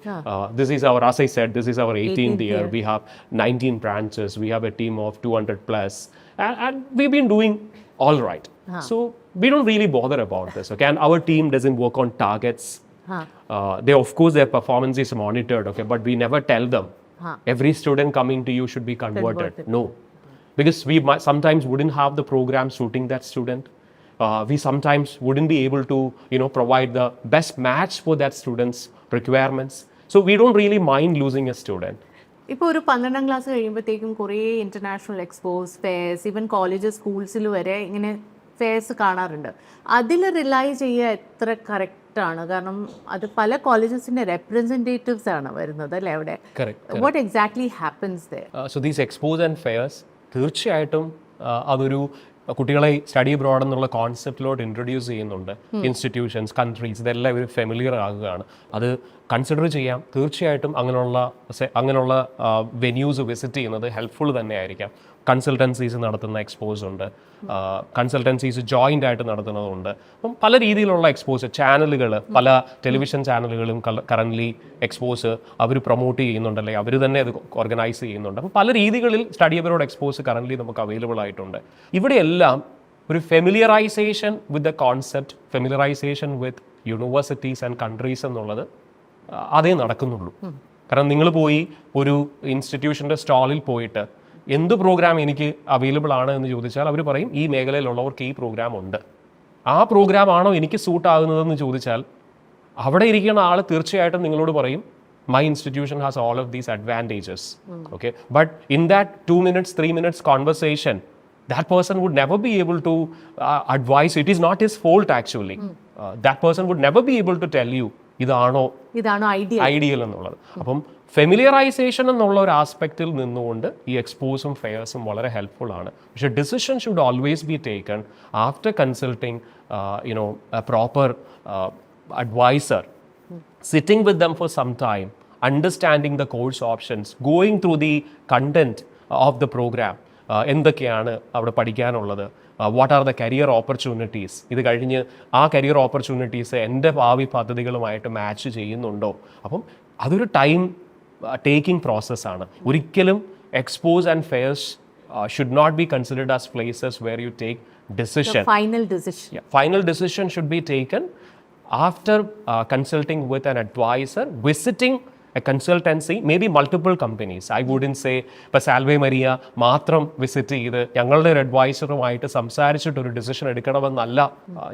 This is our, as I said, this is our 18th year. We have 19 branches. We have a team of 200 plus and we've been doing all right. So we don't really bother about this. Okay, and our team doesn't work on targets. They, of course, their performance is monitored, okay, but we never tell them every student coming to you should be converted. No, because we sometimes wouldn't have the program suiting that student. We sometimes wouldn't be able to provide the best match for that student's requirements. So we don't really mind losing a student. ഇപ്പോൾ ഒരു 12ാം class കഴിയുമ്പോഴത്തേക്കും കുറേ international expos, fairs, even college സ്കൂൾസിൽ വരെ ഇങ്ങനെ fairs കാണാറുണ്ട്. അതിൽ rely ചെയ്യുക എത്ര കറക്റ്റാണ്? കാരണം അത് പല കോളേജസിൻ്റെ റെപ്രസെൻറ്റേറ്റീവ്സ് ആണ് വരുന്നത് അല്ലേ അവിടെ. What exactly happens there? So these expose and fairs തീർച്ചയായിട്ടും അതൊരു കുട്ടികളെ സ്റ്റഡി അബ്രോഡ് എന്നുള്ള കോൺസെപ്റ്റിലോട്ട് ഇൻട്രൊഡ്യൂസ് ചെയ്യുന്നുണ്ട്. ഇൻസ്റ്റിറ്റ്യൂഷൻസ്, കൺട്രീസ്, ഇതെല്ലാം ഇവർ ഫെമിലിയർ ആകുകയാണ്. അത് കൺസിഡർ ചെയ്യാം. തീർച്ചയായിട്ടും അങ്ങനെയുള്ള വെന്യൂസ് വിസിറ്റ് ചെയ്യുന്നത് ഹെൽപ്ഫുൾ തന്നെയായിരിക്കാം. കൺസൾട്ടൻസീസ് നടത്തുന്ന എക്സ്പോസ് ഉണ്ട്, കൺസൾട്ടൻസീസ് ജോയിൻ്റ് ആയിട്ട് നടത്തുന്നതുണ്ട്. അപ്പം പല രീതിയിലുള്ള എക്സ്പോസ് ചാനലുകൾ, പല ടെലിവിഷൻ ചാനലുകളും കറൻ്റ്ലി എക്സ്പോസ് അവർ പ്രൊമോട്ട് ചെയ്യുന്നുണ്ട്, അല്ലെങ്കിൽ അവർ തന്നെ അത് ഓർഗനൈസ് ചെയ്യുന്നുണ്ട്. അപ്പം പല രീതികളിൽ സ്റ്റഡി അബ്രോഡ് എക്സ്പോസ് കറൻ്റ്ലി നമുക്ക് അവൈലബിൾ ആയിട്ടുണ്ട്. ഇവിടെയെല്ലാം ഒരു familiarisation with the concept, familiarisation with universities and countries എന്നുള്ളത് അതേ നടക്കുന്നുള്ളൂ. കാരണം നിങ്ങൾ പോയി ഒരു ഇൻസ്റ്റിറ്റ്യൂഷൻ്റെ സ്റ്റാളിൽ പോയിട്ട് എന്ത് പ്രോഗ്രാം എനിക്ക് അവൈലബിൾ ആണ് എന്ന് ചോദിച്ചാൽ അവർ പറയും ഈ മേഖലയിലുള്ളവർക്ക് ഈ പ്രോഗ്രാം ഉണ്ട്. ആ പ്രോഗ്രാം ആണോ എനിക്ക് സൂട്ട് ആകുന്നതെന്ന് ചോദിച്ചാൽ അവിടെ ഇരിക്കുന്ന ആൾ തീർച്ചയായിട്ടും നിങ്ങളോട് പറയും my institution has all of these advantages. Okay, but in that 2 minutes 3 minutes conversation, that person would never be able to advise. It is not his fault actually. That person would never be able to tell you ഇതാണോ ideal എന്നുള്ളത്. അപ്പം familiarisation എന്നുള്ള ഒരു ആസ്പെക്റ്റിൽ നിന്നുകൊണ്ട് ഈ എക്സ്പോസും ഫെയർസും വളരെ helpful ആണ്. പക്ഷേ decision should always be taken after consulting A proper advisor, sitting with them for some time, understanding the course options, going through the content of the program. എന്തൊക്കെയാണ് അവിടെ പഠിക്കാനുള്ളത്, what are the career opportunities, ഇത് കഴിഞ്ഞ് ആ career opportunities എൻ്റെ ഭാവി പദ്ധതികളുമായിട്ട് match ചെയ്യുന്നുണ്ടോ. അപ്പം അതൊരു ടൈം ടേക്കിംഗ് പ്രോസസ്സാണ്. ഒരിക്കലും expos and fairs should not be considered as places where you take decision. Final decision should be taken after consulting with an advisor, visiting a consultancy, maybe multiple companies. I wouldn't say ഇപ്പോൾ സാൽവേ Maria മാത്രം visit ചെയ്ത് ഞങ്ങളുടെ ഒരു അഡ്വൈസറുമായിട്ട് സംസാരിച്ചിട്ടൊരു decision എടുക്കണമെന്നല്ല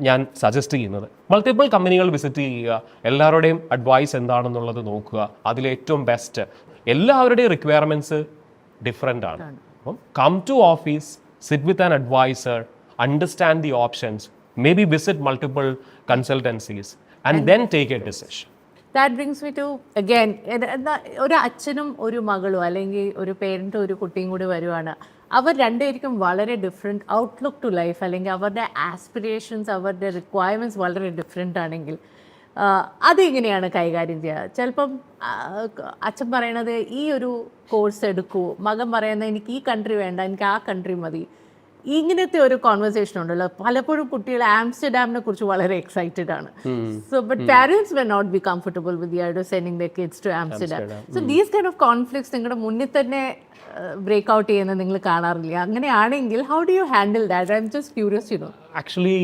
ഞാൻ suggest ചെയ്യുന്നത്. Multiple കമ്പനികൾ visit ചെയ്യുക, എല്ലാവരുടെയും അഡ്വൈസ് എന്താണെന്നുള്ളത് നോക്കുക, അതിലേറ്റവും ബെസ്റ്റ്. എല്ലാവരുടെയും റിക്വയർമെൻറ്റ്സ് ഡിഫറെൻ്റ് ആണ്. അപ്പം come to office, sit with an advisor, understand the options, maybe visit multiple consultancies and then take a decision. That brings me to again, ഒരു അച്ഛനും ഒരു മകളും അല്ലെങ്കിൽ ഒരു പേരൻറ്റും ഒരു കുട്ടിയും കൂടി വരുവാണ്. അവർ രണ്ടുപേർക്കും വളരെ ഡിഫറെൻറ്റ് ഔട്ട്ലുക്ക് ടു ലൈഫ്, അല്ലെങ്കിൽ അവരുടെ ആസ്പിറേഷൻസ്, അവരുടെ റിക്വയർമെൻറ്റ്സ് വളരെ ഡിഫറെൻ്റ് ആണെങ്കിൽ അതെങ്ങനെയാണ് കൈകാര്യം ചെയ്യുക? ചിലപ്പം അച്ഛൻ പറയണത് ഈ ഒരു കോഴ്സ് എടുക്കൂ, മകൻ പറയുന്നത് എനിക്ക് ഈ കൺട്രി വേണ്ട, എനിക്ക് ആ കൺട്രി മതി. ഇങ്ങനത്തെ ഒരു കോൺവെർസേഷൻ ഉണ്ടല്ലോ. പലപ്പോഴും കുട്ടികൾ ആംസ്റ്റർഡാമിനെ കുറിച്ച് വളരെ എക്സൈറ്റഡ് ആണ്. So but parents will not be comfortable with the idea of sending the kids to Amsterdam. So these kind of conflicts നിങ്ങളുടെ മുന്നിൽ തന്നെ ബ്രേക്ക് ഔട്ട് ചെയ്യുന്നത് നിങ്ങൾ കാണാറില്ല? അങ്ങനെയാണെങ്കിൽ how do you handle that? I'm just curious to know. Actually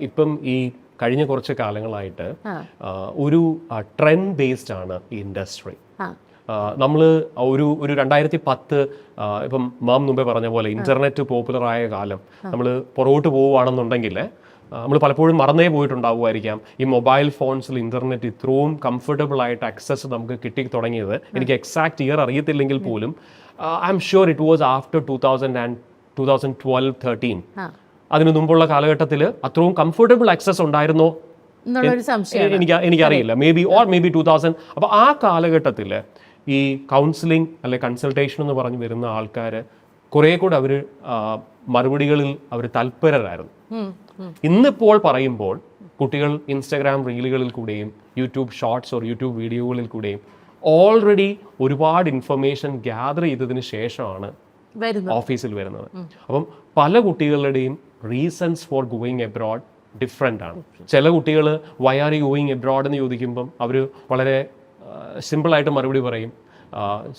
ഇപ്പം ഈ കഴിഞ്ഞ കുറച്ച് കാലങ്ങളായിട്ട് ഒരു ട്രെൻഡ് ബേസ്ഡ് ആണ് ഈ ഇൻഡസ്ട്രി. നമ്മൾ ഒരു 2010 ഇപ്പം മാം മുമ്പേ പറഞ്ഞ പോലെ ഇൻ്റർനെറ്റ് പോപ്പുലറായ കാലം നമ്മൾ പുറകോട്ട് പോവുകയാണെന്നുണ്ടെങ്കിൽ നമ്മൾ പലപ്പോഴും മറന്നേ പോയിട്ടുണ്ടാവുമായിരിക്കാം ഈ മൊബൈൽ ഫോൺസിൽ ഇൻ്റർനെറ്റ് ഇത്രയും കംഫർട്ടബിൾ ആയിട്ട് ആക്സസ് നമുക്ക് കിട്ടി തുടങ്ങിയത്. എനിക്ക് എക്സാക്ട് ഇയർ അറിയത്തില്ലെങ്കിൽ പോലും I am sure it was after 2012-13. അതിനു മുമ്പുള്ള കാലഘട്ടത്തിൽ അത്രയും കംഫർട്ടബിൾ ആക്സസ് ഉണ്ടായിരുന്നോ എനിക്കറിയില്ല. May be 2000. അപ്പോൾ ആ കാലഘട്ടത്തിൽ ഈ കൗൺസിലിംഗ് അല്ലെ കൺസൾട്ടേഷൻ എന്ന് പറഞ്ഞ് വരുന്ന ആൾക്കാർ കുറേ കൂടെ അവർ മറുപടികളിൽ അവർ തൽപരരായിരുന്നു. ഇന്നിപ്പോൾ പറയുമ്പോൾ കുട്ടികൾ ഇൻസ്റ്റഗ്രാം റീലുകളിൽ കൂടെയും യൂട്യൂബ് ഷോർട്സ് ഓർ യൂട്യൂബ് വീഡിയോകളിൽ കൂടെയും ഓൾറെഡി ഒരുപാട് ഇൻഫർമേഷൻ ഗ്യാദർ ചെയ്തതിന് ശേഷമാണ് ഓഫീസിൽ വരുന്നത്. അപ്പം പല കുട്ടികളുടെയും reasons for going abroad different ആണ്. ചില കുട്ടികൾ why are you going abroad എന്ന് ചോദിക്കുമ്പം അവർ വളരെ സിമ്പിളായിട്ട് മറുപടി പറയും,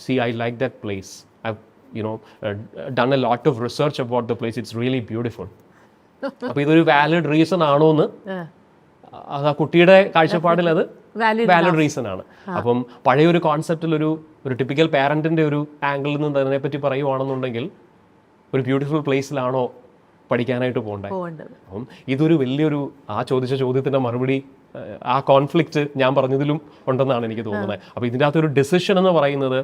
see I like that place, I done a lot of research about the place, it's really beautiful. അപ്പോൾ ഇതൊരു വാലിഡ് റീസൺ ആണോ എന്ന് അത് ആ കുട്ടിയുടെ കാഴ്ചപ്പാടിൽ അത് വാലിഡ് റീസൺ ആണ്. അപ്പം പഴയൊരു കോൺസെപ്റ്റിൽ ഒരു ടിപ്പിക്കൽ പാരൻറ്റിൻ്റെ ഒരു ആംഗിളിൽ നിന്ന് അതിനെപ്പറ്റി പറയുവാണെന്നുണ്ടെങ്കിൽ ഒരു ബ്യൂട്ടിഫുൾ പ്ലേസിലാണോ പഠിക്കാനായിട്ട് പോകേണ്ടത്? അപ്പം ഇതൊരു വലിയൊരു ആ ചോദിച്ച ചോദ്യത്തിൻ്റെ മറുപടി ആ കോൺഫ്ലിക്റ്റ് ഞാൻ പറഞ്ഞതിലും ഉണ്ടെന്നാണ് എനിക്ക് തോന്നുന്നത്. അപ്പോൾ ഇതിൻ്റെ അകത്തൊരു ഡിസിഷൻ എന്ന് പറയുന്നത്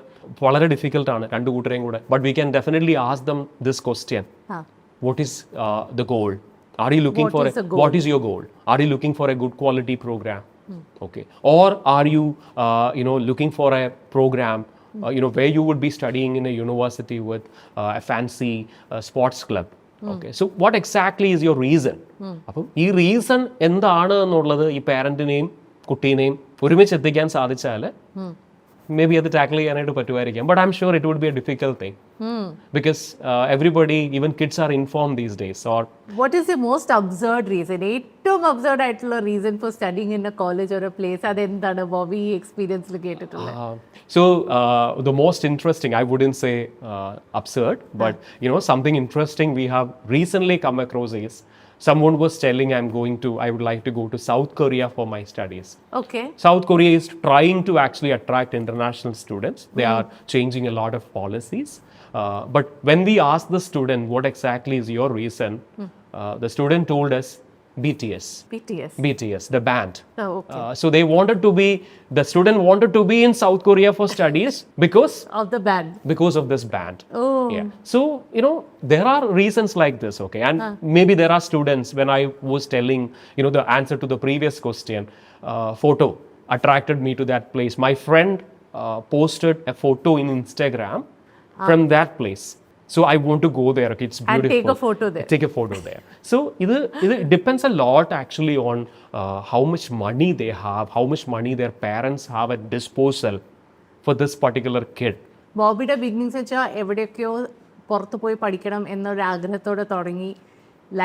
വളരെ ഡിഫിക്കൽട്ടാണ് രണ്ട് കൂട്ടരെയും കൂടെ. But we can definitely ask them this question, what is the goal? Are you looking for what is your goal? Are you looking for a good quality program? Okay. Or are you looking for a program where you would be studying in a university with a fancy sports club? Okay, so what exactly is your reason? അപ്പം ഈ reason എന്താണ് എന്നുള്ളത് ഈ പാരന്റിനെയും കുട്ടീനെയും ഒരുമിച്ച് എത്തിക്കാൻ സാധിച്ചാൽ may be അത് tackle ചെയ്യാനായിട്ട് പറ്റുമായിരിക്കാം. But I am sure it would be a difficult thing because everybody, even kids are inform these days. Or what is the most absurd reason, ഏറ്റവും അബ്സേർഡ് ആയിട്ടുള്ള reason for studying in a college or a place? അതെന്താണ് ബോബി ഈ എക്സ്പീരിയൻസിൽ കേട്ടിട്ടുള്ളത്? So the most interesting, I wouldn't say absurd, but something interesting we have recently come across is someone was telling I would like to go to South Korea for my studies. Okay. South Korea is trying to actually attract international students. They are changing a lot of policies. But when we asked the student, what exactly is your reason? The student told us, BTS, the band. Oh, okay. So the student wanted to be in South Korea for studies because Of the band. Because of this band. Oh. Yeah. So, there are reasons like this, okay? And maybe there are students, when I was telling, the answer to the previous question, photo attracted me to that place. My friend posted a photo in Instagram from that place. So I want to go there. Okay, it's beautiful. And take a photo there. Take a photo there. So it depends a lot actually on how much money they have, how much money their parents have at disposal for this particular kid. ബോബിയുടെ beginnings വെച്ചാൽ എവിടെയൊക്കെയോ പുറത്ത് പോയി പഠിക്കണം എന്നൊരു ആഗ്രഹത്തോടെ തുടങ്ങി,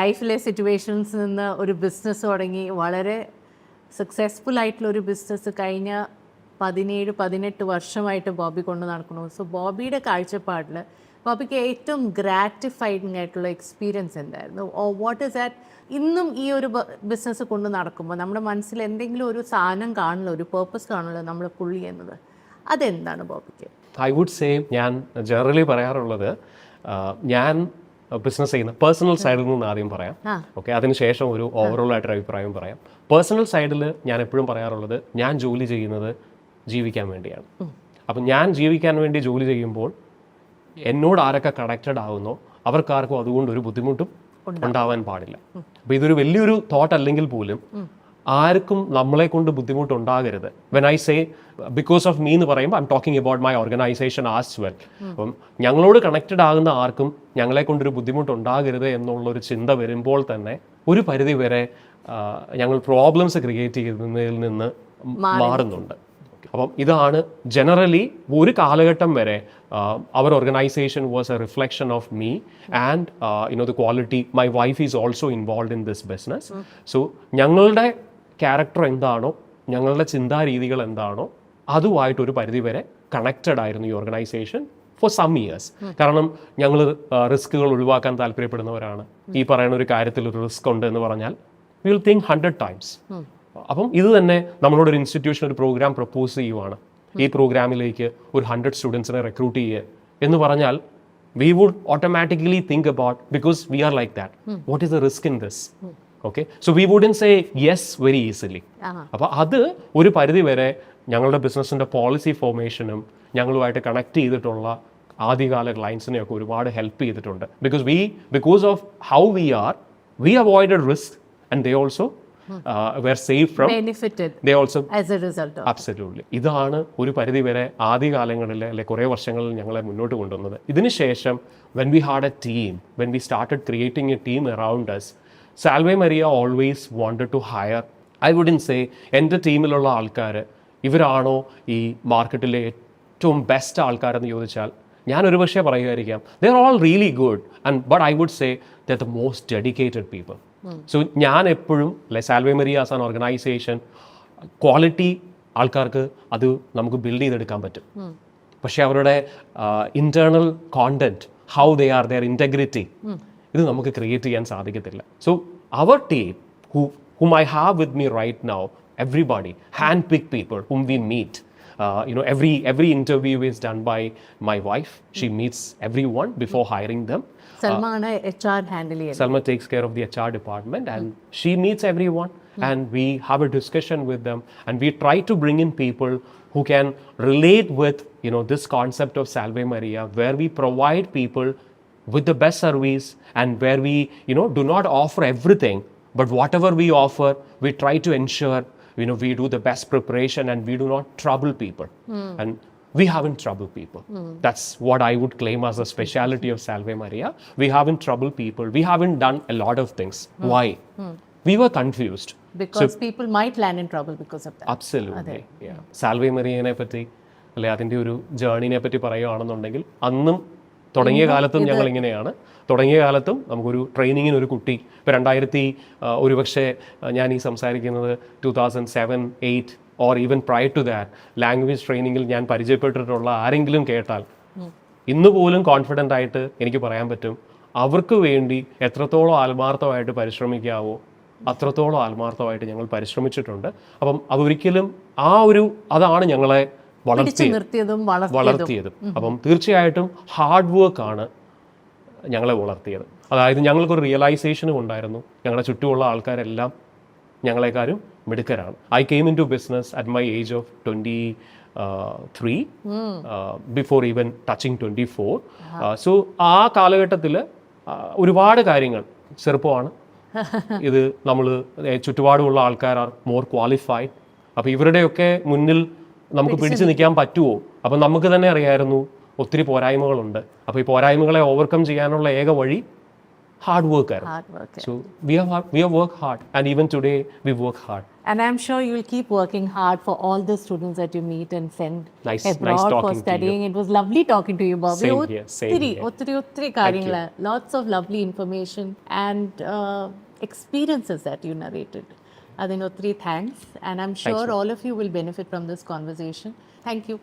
ലൈഫിലെ സിറ്റുവേഷൻസിൽ നിന്ന് ഒരു ബിസിനസ് തുടങ്ങി, വളരെ സക്സസ്ഫുൾ ആയിട്ടുള്ള ഒരു ബിസിനസ് കഴിഞ്ഞ 17-18 വർഷമായിട്ട് ബോബി കൊണ്ട് നടക്കുന്നു. സോ ബോബിയുടെ കാഴ്ചപ്പാടിൽ ബോബിക്ക് ഏറ്റവും ഗ്രാറ്റിഫൈഡിങ് ആയിട്ടുള്ള എക്സ്പീരിയൻസ് എന്തായിരുന്നു? Or what is that? ഇന്നും ഈ ഒരു ബിസിനസ് കൊണ്ട് നടക്കുമ്പോൾ നമ്മുടെ മനസ്സിൽ എന്തെങ്കിലും ഒരു സാധനം കാണുമല്ലോ, ഒരു പേർപ്പസ് കാണുമല്ലോ നമ്മൾ പുള്ളി എന്നത്, അതെന്താണ് ബോബിക്ക്? ഐ വുഡ് സേ, ഞാൻ ജനറലി പറയാറുള്ളത്, ഞാൻ ബിസിനസ് ചെയ്യുന്ന പേഴ്സണൽ സൈഡിൽ നിന്ന് ആദ്യം പറയാം. ഓക്കെ, അതിനുശേഷം ഒരു ഓവറോൾ ആയിട്ടൊരു അഭിപ്രായം പറയാം. പേഴ്സണൽ സൈഡിൽ ഞാൻ എപ്പോഴും പറയാറുള്ളത്, ഞാൻ ജോലി ചെയ്യുന്നത് ജീവിക്കാൻ വേണ്ടിയാണ്. അപ്പം ഞാൻ ജീവിക്കാൻ വേണ്ടി ജോലി ചെയ്യുമ്പോൾ എന്നോട് ആരൊക്കെ കണക്റ്റഡ് ആവുന്നോ അവർക്കാർക്കും അതുകൊണ്ട് ഒരു ബുദ്ധിമുട്ടും ഉണ്ടാവാൻ പാടില്ല. അപ്പോൾ ഇതൊരു വലിയൊരു തോട്ട് അല്ലെങ്കിൽ പോലും ആർക്കും നമ്മളെ കൊണ്ട് ബുദ്ധിമുട്ടുണ്ടാകരുത്. When I say because of me എന്ന് പറയുമ്പോൾ I am talking about my organisation as well. അപ്പം ഞങ്ങളോട് കണക്റ്റഡ് ആകുന്ന ആർക്കും ഞങ്ങളെ കൊണ്ടൊരു ബുദ്ധിമുട്ടുണ്ടാകരുത് എന്നുള്ളൊരു ചിന്ത വരുമ്പോൾ തന്നെ ഒരു പരിധി വരെ ഞങ്ങൾ പ്രോബ്ലംസ് ക്രിയേറ്റ് ചെയ്യുന്നതിൽ നിന്ന് മാറുന്നുണ്ട്. അപ്പം ഇതാണ് ജനറലി ഒരു കാലഘട്ടം വരെ അവർ organisation was a reflection of me and the quality. My wife is also involve in this business. So ഞങ്ങളുടെ ക്യാരക്ടർ എന്താണോ, ഞങ്ങളുടെ ചിന്താരീതികൾ എന്താണോ, അതുമായിട്ടൊരു പരിധി വരെ കണക്റ്റഡ് ആയിരുന്നു ഈ ഓർഗനൈസേഷൻ ഫോർ സം ഇയേഴ്സ്. കാരണം ഞങ്ങൾ റിസ്കുകൾ ഒഴിവാക്കാൻ താല്പര്യപ്പെടുന്നവരാണ്. ഈ പറയുന്ന ഒരു കാര്യത്തിൽ ഒരു റിസ്ക് ഉണ്ട് എന്ന് പറഞ്ഞാൽ വി വിൽ തിങ്ക് 100 times. അപ്പം ഇത് തന്നെ നമ്മളോടൊരു ഇൻസ്റ്റിറ്റ്യൂഷൻ ഒരു പ്രോഗ്രാം പ്രപ്പോസ് ചെയ്യുവാണ്, ഈ പ്രോഗ്രാമിലേക്ക് ഒരു 100 സ്റ്റുഡൻസിനെ റിക്രൂട്ട് ചെയ്യുക എന്ന് പറഞ്ഞാൽ we would automatically think about, because we are like that, what is the risk in this? Okay, so we wouldn't say yes very easily. അപ്പോൾ അത് ഒരു പരിധി വരെ ഞങ്ങളുടെ ബിസിനസ്സിൻ്റെ പോളിസി ഫോർമേഷനും ഞങ്ങളുമായിട്ട് കണക്ട് ചെയ്തിട്ടുള്ള ആദ്യകാല ക്ലയൻസിനെയൊക്കെ ഒരുപാട് ഹെൽപ്പ് ചെയ്തിട്ടുണ്ട്. Because of how we avoided risk and they also were safe from benefited they also as a result of. Absolutely. ഇതാണ് ഒരു പരിധി വരെ ആദ്യകാലങ്ങളിൽ അല്ലെ കുറേ വർഷങ്ങളിൽ ഞങ്ങളെ മുന്നോട്ട് കൊണ്ടുവന്നത്. ഇതിനുശേഷം when we had a team, when we started creating a team around us, Salve Maria always wanted to hire, I wouldn't say എൻ്റെ ടീമിലുള്ള ആൾക്കാർ ഇവരാണോ ഈ മാർക്കറ്റിലെ ഏറ്റവും ബെസ്റ്റ് ആൾക്കാരെന്ന് ചോദിച്ചാൽ ഞാൻ ഒരു പക്ഷേ പറയുമായിരിക്കാം they are all really good, but I would say they're the most dedicated people. So ഞാൻ എപ്പോഴും Salve Maria as an organization quality ആൾക്കാർക്ക് അത് നമുക്ക് ബിൽഡ് ചെയ്തെടുക്കാൻ പറ്റും. പക്ഷേ അവരുടെ internal content, how they are, their integrity, ഇത് നമുക്ക് ക്രിയേറ്റ് ചെയ്യാൻ സാധിക്കത്തില്ല. സോ അവർ team whom I have with me right now, everybody, hand-picked people whom we meet. Every interview is done by my wife. She meets everyone before hiring them. Salma ആണ് HR handle ചെയ്യുന്നത്. Salma takes care of the HR department and she meets everyone and we have a discussion with them and we try to bring in people who can relate with this concept of Salve Maria, where we provide people with the best service and where we do not offer everything, but whatever we offer we try to ensure we do the best preparation and we do not trouble people. And we haven't troubled people. That's what I would claim as a speciality of Salve Maria. We haven't troubled people. We haven't done a lot of things. Why? We were confused. Because people might land in trouble because of that. Absolutely. Yeah. സാൽവേ മരിയനെ പറ്റി അല്ലെ അതിൻ്റെ ഒരു ജേർണിനെ പറ്റി പറയുകയാണെന്നുണ്ടെങ്കിൽ അന്നും തുടങ്ങിയ കാലത്തും ഞങ്ങൾ ഇങ്ങനെയാണ്. തുടങ്ങിയ കാലത്തും നമുക്കൊരു ട്രെയിനിങ്ങിന് ഒരു കുട്ടി ഇപ്പോൾ ഒരുപക്ഷെ ഞാൻ ഈ സംസാരിക്കുന്നത് 2007, 2008 or even prior to that language ട്രെയിനിങ്ങിൽ ഞാൻ പരിചയപ്പെട്ടിട്ടുള്ള ആരെങ്കിലും കേട്ടാൽ ഇന്ന് പോലും കോൺഫിഡൻ്റ് ആയിട്ട് എനിക്ക് പറയാൻ പറ്റും അവർക്ക് വേണ്ടി എത്രത്തോളം ആത്മാർത്ഥമായിട്ട് പരിശ്രമിക്കാവോ അത്രത്തോളം ആത്മാർത്ഥമായിട്ട് ഞങ്ങൾ പരിശ്രമിച്ചിട്ടുണ്ട്. അപ്പം അതൊരിക്കലും അതാണ് ഞങ്ങളെ വളർത്തിയത്. അപ്പം തീർച്ചയായിട്ടും ഹാർഡ് വർക്കാണ് ഞങ്ങളെ വളർത്തിയത്. അതായത് ഞങ്ങൾക്കൊരു റിയലൈസേഷനും ഉണ്ടായിരുന്നു ഞങ്ങളുടെ ചുറ്റുമുള്ള ആൾക്കാരെല്ലാം ഞങ്ങളെക്കാരും മിടുക്കരാണ്. I came into business at my age of 23 before even touching 24. So ആ കാലഘട്ടത്തിൽ ഒരുപാട് കാര്യങ്ങൾ ചെറുപ്പമാണ്. ഇത് നമ്മൾ ചുറ്റുപാടുമുള്ള ആൾക്കാർ ആർ മോർ ക്വാളിഫൈഡ്. അപ്പോൾ ഇവരുടെയൊക്കെ മുന്നിൽ നമുക്ക് പിടിച്ചു നിൽക്കാൻ പറ്റുമോ? അപ്പം നമുക്ക് തന്നെ അറിയായിരുന്നു ഒത്തിരി പോരായ്മകളുണ്ട്. അപ്പോൾ ഈ പോരായ്മകളെ ഓവർകം ചെയ്യാനുള്ള ഏക വഴി ഹാർഡ് വർക്ക് ആയിരുന്നു. So we have worked hard and even today we work hard. And I'm sure you will keep working hard for all the students that you meet and send Nice abroad for studying. It was lovely talking to you, Bobby. Same here. ഒത്തിരി കാര്യങ്ങൾ, lots of lovely information and experiences that you narrated. അതിന് ഒത്തിരി thanks and I'm sure all of you will benefit from this conversation. Thank you.